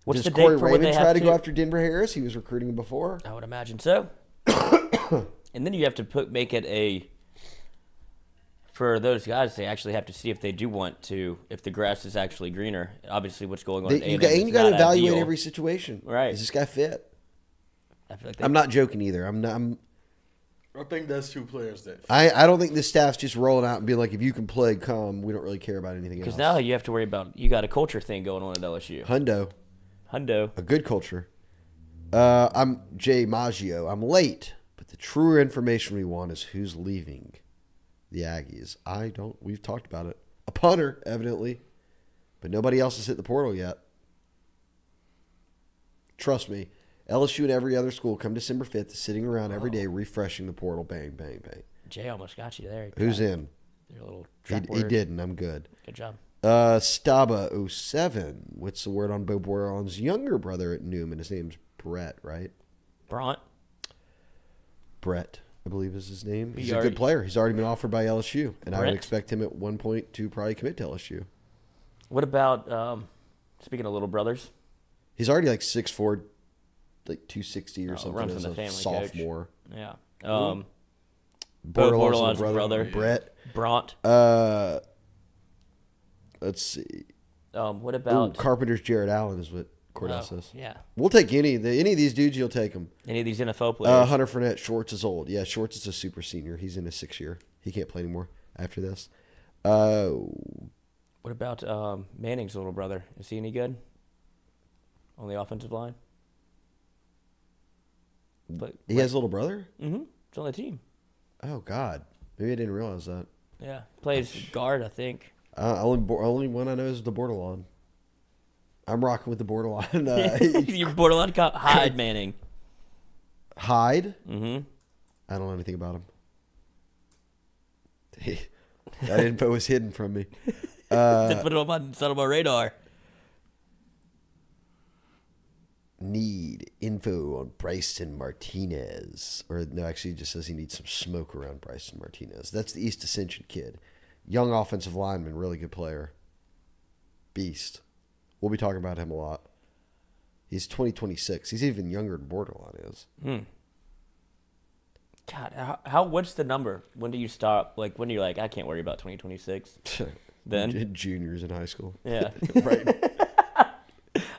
What's Does the Corey date for when Raymond they try have to go after Denver Harris? He was recruiting him before. I would imagine so. And then you have to make it a... For those guys, they actually have to see if they do want to, if the grass is actually greener. Obviously, what's going on at You A&M got is to not evaluate ideal. every situation. Right. Is this guy fit? I feel like I'm not joking either. I think that's 2 players that. I don't think this staff's just rolling out and being like, if you can play, come. We don't really care about anything else. because now you have to worry about, you got a culture thing going on at LSU. Hundo. A good culture. I'm Jay Maggio. I'm late, but the truer information we want is who's leaving the Aggies. We've talked about it. A punter, evidently, but nobody else has hit the portal yet. Trust me, LSU and every other school come December 5th sitting around every day refreshing the portal. Bang, bang, bang. Jay almost got you there. Who's in? Your little He trap word. didn't. I'm good. Good job. Staba07. What's the word on Bo Bordelon's younger brother at Newman? His name's Brett, right? Bront. Brett, I believe is his name. He's a already- good player. He's already been offered by LSU, and I would Brett? expect him at one point to probably commit to LSU. What about, speaking of little brothers, He's already like 6'4", like 260 or Oh, something runs in as the a family, coach. sophomore. yeah. Bordelon's Bordelon's little brother. Brett. Bront. Let's see. What Ooh, about... Carpenter's Jared Allen is what Cordell Oh, says. yeah. We'll take any of these dudes. You'll take them. Any of these NFL players? Hunter Fournette, Schwartz is old. Yeah, Schwartz is a super senior. He's in his 6th year. He can't play anymore after this. What about Manning's little brother? Is he any good? on the offensive line. But He has a little brother? Mm-hmm. It's on the team. Oh, God. Maybe I didn't realize that. Yeah. Plays guard, I think. Only one I know is the borderline. I'm rocking with the borderline. Your borderline cop, Hyde Manning. Hyde? Mm-hmm. I don't know anything about him. That info was hidden from me. Just put it on my radar. Need info on Bryson Martinez. Or no, actually it just says he needs some smoke around Bryson Martinez. That's the East Ascension kid. Young offensive lineman, really good player. Beast. We'll be talking about him a lot. He's 2026. He's even younger than borderline is. God, what's the number? When do you stop? Like, when are you like, I can't worry about 2026? Then? Juniors in high school. Yeah. Right.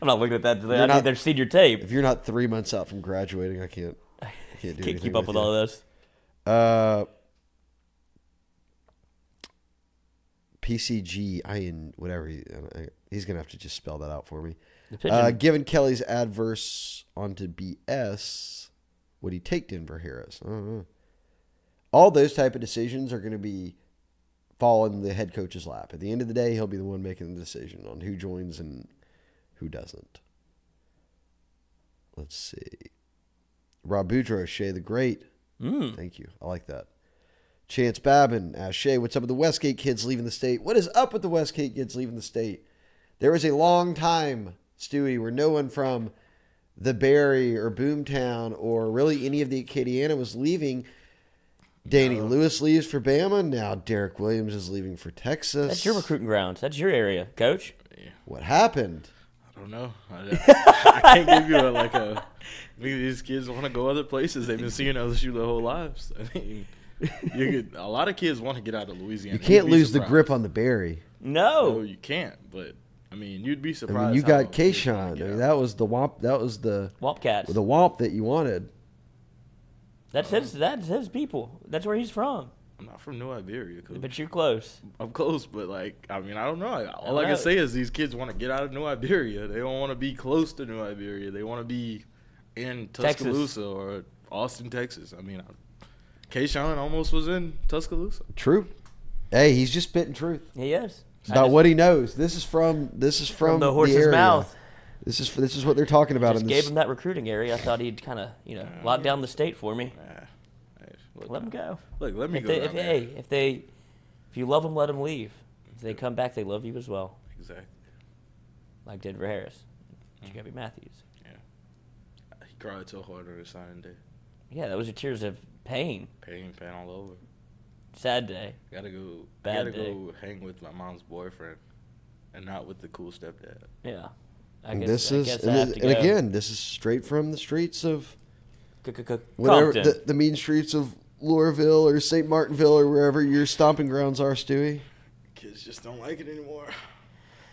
I'm not looking at that today. I need their senior tape. If you're not 3 months out from graduating, I can't do anything. Can't keep up with all of this. PCG, whatever. He's going to have to just spell that out for me. Pigeon. Given Kelly's adverse onto BS, would he take Denver Harris? I don't know. All those type of decisions are going to fall in the head coach's lap. At the end of the day, he'll be the one making the decision on who joins and who doesn't. Let's see. Rob Boudreaux, Shea the Great. Thank you. I like that. Chance Babin asks Shea, what's up with the Westgate kids leaving the state? What is up with the Westgate kids leaving the state? There was a long time, Stewie, where no one from the Barry or Boomtown or really any of the Acadiana was leaving. Danny Lewis leaves for Bama. Now Derek Williams is leaving for Texas. That's your recruiting grounds. That's your area, Coach. What happened? I don't know. I can't give you maybe these kids want to go other places. They've been seeing LSU their whole lives. I mean, a lot of kids want to get out of Louisiana. You can't lose the grip on the Barry. No, you can't. But I mean, you'd be surprised. I mean, you got Kayshawn. I mean, that was the Womp. That was the Wompcats. The Womp that you wanted. That's his people. That's where he's from. I'm not from New Iberia, Coach. But you're close. I'm close, but I don't know. All I can say is these kids want to get out of New Iberia. They don't want to be close to New Iberia. They want to be in Tuscaloosa or Austin, Texas. I mean, Kayshawn almost was in Tuscaloosa. True. Hey, he's just spitting truth. He is. It's about what he knows. This is from the horse's area. mouth. This is what they're talking about. Just gave him that recruiting area. I thought he'd kind of lock down the state for me. Let him go. Look, let me go. If you love them, let them leave. If they come back, they love you as well. Exactly. Like Denver Harris, Jacoby Matthews. Yeah. He cried so hard on his signing day. Yeah, that was your tears of pain. Pain all over. Sad day. Gotta go hang with my mom's boyfriend, and not with the cool stepdad. Yeah. This is straight from the streets of whatever the mean streets of Loreville or St. Martinville or wherever your stomping grounds are, Stewie. Kids just don't like it anymore.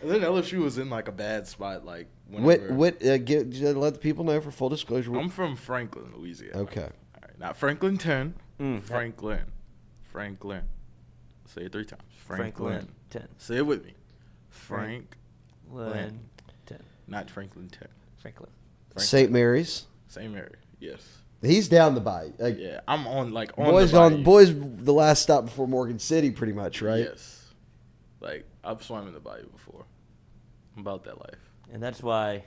And then LSU was in a bad spot. Let the people know for full disclosure. I'm from Franklin, Louisiana. Okay. All right, not Franklin 10. Franklin. Say it 3 times. Franklin 10. Say it with me. Franklin 10. Not Franklin 10. Franklin. St. Mary's. St. Mary. Yes. He's down the bayou. Yeah, I'm on boys the bayou. Boys, the last stop before Morgan City, pretty much, right? Yes. I've swam in the bayou before. I'm about that life. And that's why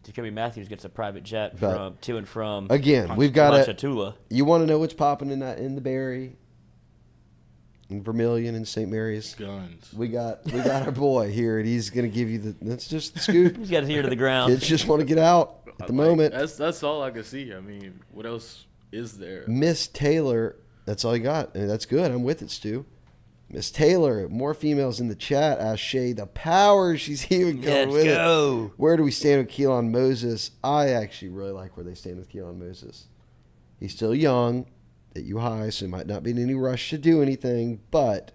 Jacoby Matthews gets a private jet to and from. Again, we've got Ponchatoula. You want to know what's popping in the Barry, in Vermilion, and St. Mary's? Guns. We got our boy here, and he's gonna give you that's just the scoop. He's got his ear to the ground. Kids just want to get out at the moment. That's all I can see. I mean, what else is there? Miss Taylor, that's all you got. And that's good. I'm with it, Stu. Miss Taylor, more females in the chat. Ask Shea the power. She's even going with it. Where do we stand with Keelan Moses? I actually really like where they stand with Keelan Moses. He's still young at U-High, so he might not be in any rush to do anything, but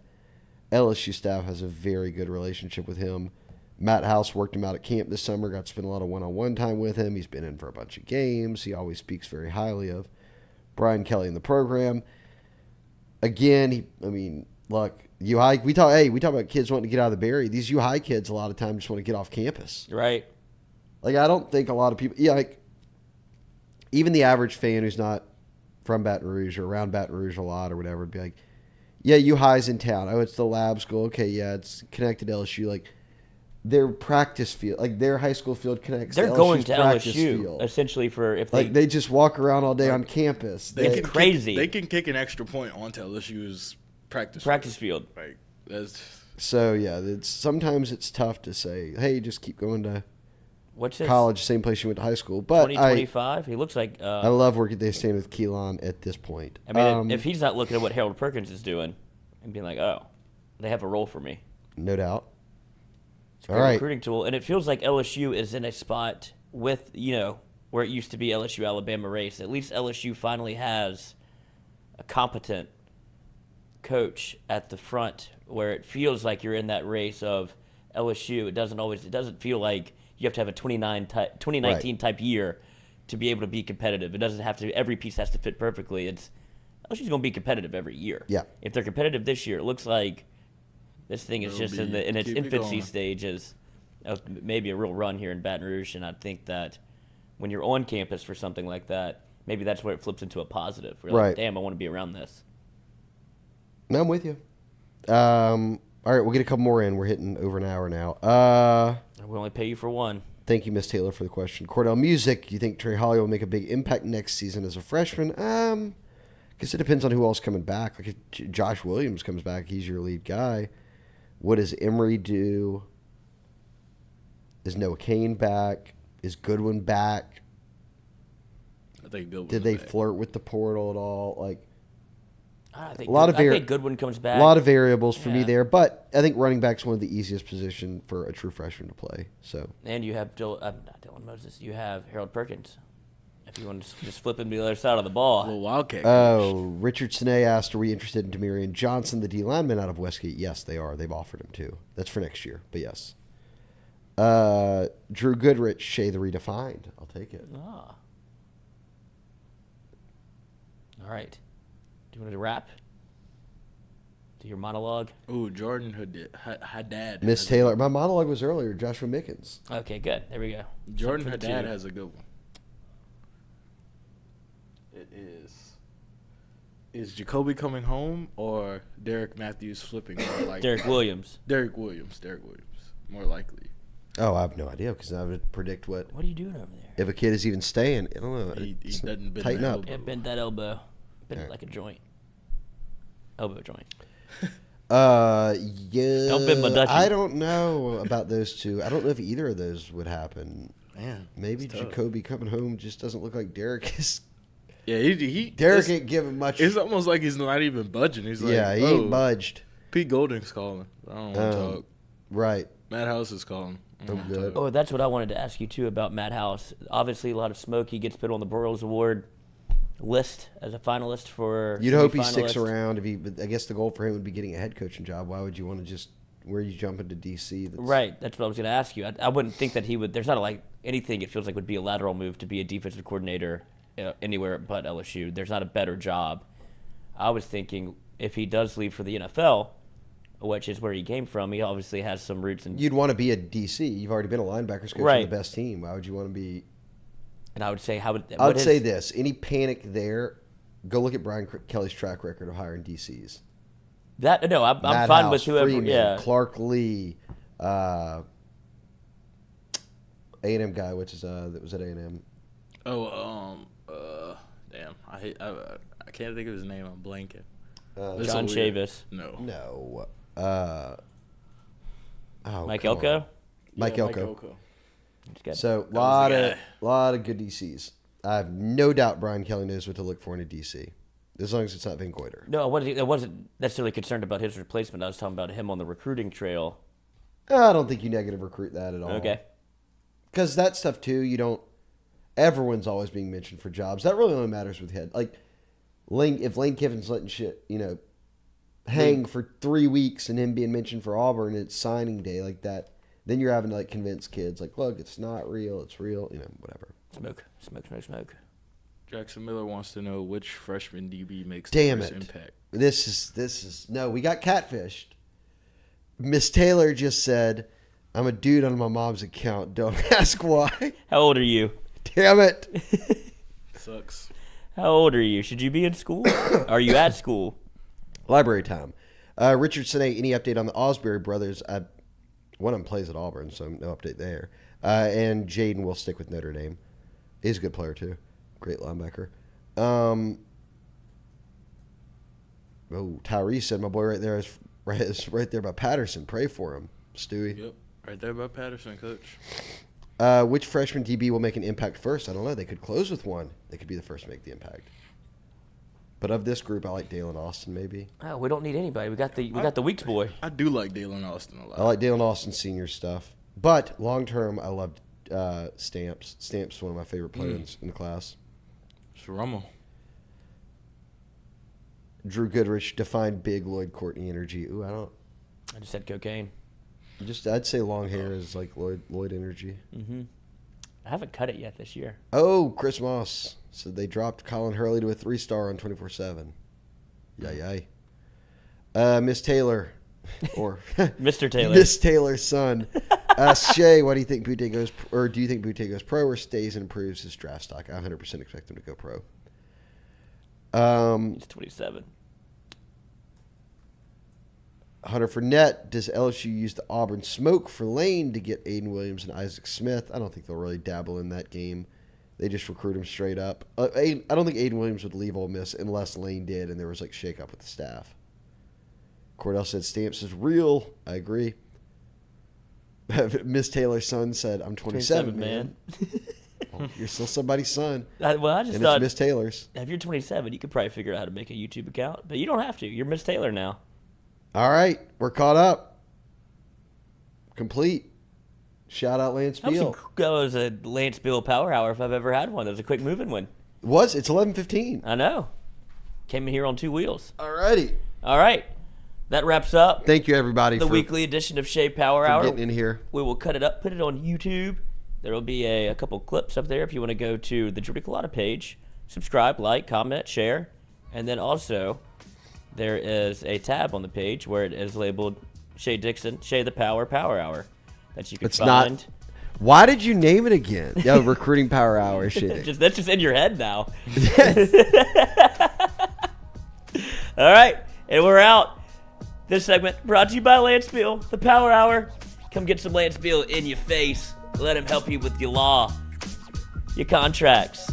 LSU staff has a very good relationship with him. Matt House worked him out at camp this summer, got to spend a lot of one-on-one time with him. He's been in for a bunch of games. He always speaks very highly of Brian Kelly in the program. Again, look, U-High, we talk about kids wanting to get out of the Barry. These U-High kids a lot of times just want to get off campus. Right. Like, I don't think a lot of people, like, even the average fan who's not from Baton Rouge or around Baton Rouge a lot or whatever would be like, yeah, U-High's in town. Oh, it's the lab school. Okay, yeah, it's connected to LSU. Like, their practice field, like their high school field connects They're to going LSU's to practice LSU, field. essentially, for if Like, they just walk around all day on campus. It's crazy. They can kick an extra point onto LSU's practice field. Like, that's... So, yeah, sometimes it's tough to say, hey, just keep going to What's his college, same place you went to high school. But 2025? He looks like. I love where they stand with Keelan at this point. I mean, if he's not looking at what Harold Perkins is doing and being like, oh, they have a role for me. No doubt. It's a great recruiting tool, and it feels like LSU is in a spot with, where it used to be LSU Alabama race. At least LSU finally has a competent coach at the front where it feels like you're in that race of LSU. It doesn't feel like you have to have a 2019 type year to be able to be competitive. It doesn't have to. Every piece has to fit perfectly. LSU's going to be competitive every year. Yeah. If they're competitive this year, it looks like this thing is just in its infancy stages of maybe a real run here in Baton Rouge. And I think that when you're on campus for something like that, maybe that's where it flips into a positive. We're like, damn, I want to be around this. No, I'm with you. All right, we'll get a couple more in. We're hitting over an hour now. We only pay you for one. Thank you, Miss Taylor, for the question. Cordell Music, you think Trey Holly will make a big impact next season as a freshman? I guess it depends on who else coming back. Like if Josh Williams comes back, he's your lead guy. What does Emory do? Is Noah Kane back? Is Goodwin back? I think Goodwin. Did they flirt with the portal at all? Like, I think Goodwin comes back. A lot of variables for me there, but I think running back's one of the easiest position for a true freshman to play. So, and you have not Dylan Moses. You have Harold Perkins. If you want to just flip him to the other side of the ball. Well, Wildcat. Oh, Richard Sine asked, are we interested in Demarion Johnson, the D lineman out of Westgate? Yes, they are. They've offered him too. That's for next year, but yes. Drew Goodrich, Shea the Redefined. I'll take it. Ah. All right. Do you want to wrap? Do your monologue? Ooh, Jordan Haddad. Miss Taylor. My monologue was earlier. Joshua Mickens. Okay, good. There we go. Jordan Haddad has a good one. It is Jacoby coming home or Derek Matthews flipping? More likely? Derek Williams. Derek Williams. More likely. Oh, I have no idea because I would predict what are you doing over there? If a kid is even staying. I don't know. He doesn't tighten up. Yeah, bend that elbow. Bend it like a joint. Elbow joint. Yeah. Don't bend my ducky. I don't know about those two. I don't know if either of those would happen. Man, maybe Jacoby coming home just doesn't look like Derek is. Yeah, Derek ain't giving much. It's almost like he's not even budging. He's like, yeah, he ain't budged. Pete Golding's calling. I don't want to talk. Right. Matt House is calling. Good. Oh, that's what I wanted to ask you too about Matt House. Obviously, a lot of smoke. He gets put on the Broyles Award list as a finalist for. You'd hope he sticks around. I guess the goal for him would be getting a head coaching job. Why would you want to just where you jump into DC? Right. That's what I was going to ask you. I wouldn't think that he would. There's not anything. It feels like would be a lateral move to be a defensive coordinator anywhere but LSU. There's not a better job. I was thinking if he does leave for the NFL, which is where he came from, he obviously has some roots in. You'd want to be a DC. You've already been a linebackers coach on the best team. Why would you want to be? And I would say I would say this: any panic there, go look at Brian Kelly's track record of hiring DCs. I'm fine with whoever. Freeman, yeah, Clark Lee, A&M guy, which is that was at A&M. Damn, I can't think of his name. I'm blanking. John Chavis. No. Mike Elko. Mike Elko. So a lot of good DCs. I have no doubt Brian Kelly knows what to look for in a DC, as long as it's not Van Goiter. No, I wasn't necessarily concerned about his replacement. I was talking about him on the recruiting trail. I don't think you negative recruit that at all. Okay. Because that stuff too, you don't. Everyone's always being mentioned for jobs. That really only matters with head. Like, if Lane Kiffin's letting shit, hang for 3 weeks and him being mentioned for Auburn, and it's signing day like that. Then you're having to convince kids, look, it's not real, it's real, whatever. Smoke. Jackson Miller wants to know which freshman DB makes the first impact. This is no, we got catfished. Miss Taylor just said I'm a dude on my mom's account. Don't ask why. How old are you? Damn it. Sucks. How old are you? Should you be in school? Are you at school? Library time. Richard Sine, any update on the Osbury brothers? One of them plays at Auburn, so no update there. And Jaden will stick with Notre Dame. He's a good player, too. Great linebacker. Tyrese said, my boy right there is right there by Patterson. Pray for him, Stewie. Yep, right there by Patterson, coach. Which freshman DB will make an impact first? I don't know. They could close with one. They could be the first to make the impact. But of this group, I like Dalen Austin maybe. Oh, we don't need anybody. We got the Weeks boy. I do like Dalen Austin a lot. I like Dalen Austin senior stuff. But long term, I loved Stamps. Stamps is one of my favorite players in the class. Shromo. Drew Goodrich defined big Lloyd Courtney energy. Ooh, I just said cocaine. I'd say long hair is like Lloyd energy. Mm-hmm. I haven't cut it yet this year. Oh, Chris Moss. So they dropped Colin Hurley to a 3-star on 24/7. Yay. Miss Taylor. Or Mr. Taylor. Miss Taylor's son. Shea, what do you think Butte goes, or do you think Butte goes pro or stays and improves his draft stock? I 100% expect him to go pro. He's 27. Hunter Fournette, does LSU use the Auburn smoke for Lane to get Aiden Williams and Isaac Smith? I don't think they'll really dabble in that game. They just recruit him straight up. I don't think Aiden Williams would leave Ole Miss unless Lane did and there was like shake-up with the staff. Cordell said Stamps is real. I agree. Miss Taylor's son said, I'm 27, man. Well, you're still somebody's son. I just thought, it's Miss Taylor's. if you're 27, you could probably figure out how to make a YouTube account. But you don't have to. You're Miss Taylor now. All right. We're caught up. Complete. Shout out Lance Beal. That was a Lance Beal power hour if I've ever had one. That was a quick moving one. It's 11:15. I know. Came in here on 2 wheels. All righty. All right. That wraps up Thank you, everybody, the for weekly edition of Shea Power Hour. getting in here. We will cut it up, put it on YouTube. There will be a couple clips up there if you want to go to the Jordy Culotta page. Subscribe, like, comment, share. And then also, there is a tab on the page where it is labeled Shea Dixon, Shea the Power Hour that you can find. Not. Why did you name it again? Yeah, Recruiting Power Hour. Shit. That's just in your head now. All right, and we're out. This segment brought to you by Lance Beal, the Power Hour. Come get some Lance Beal in your face. Let him help you with your law, your contracts,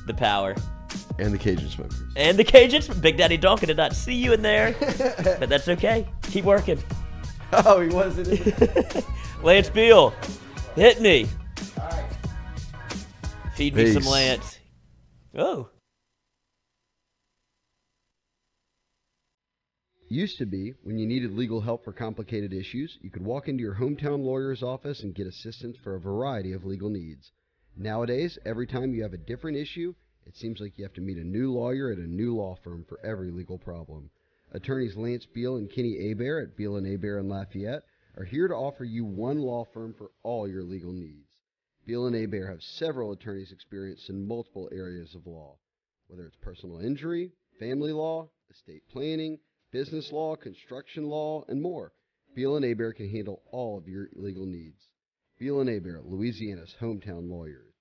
the power. And the Cajun Smokers. And the Cajuns. Big Daddy Donkin did not see you in there, but that's okay. Keep working. Oh, he wasn't. Lance Beal, hit me. All right. Feed me some Lance. Oh. Used to be, when you needed legal help for complicated issues, you could walk into your hometown lawyer's office and get assistance for a variety of legal needs. Nowadays, every time you have a different issue, it seems like you have to meet a new lawyer at a new law firm for every legal problem. Attorneys Lance Beal and Kenny Hebert at Beal & Hebert in Lafayette are here to offer you one law firm for all your legal needs. Beal & Hebert have several attorneys experienced in multiple areas of law, whether it's personal injury, family law, estate planning, business law, construction law, and more. Beal & Hebert can handle all of your legal needs. Beal & Hebert, Louisiana's hometown lawyers.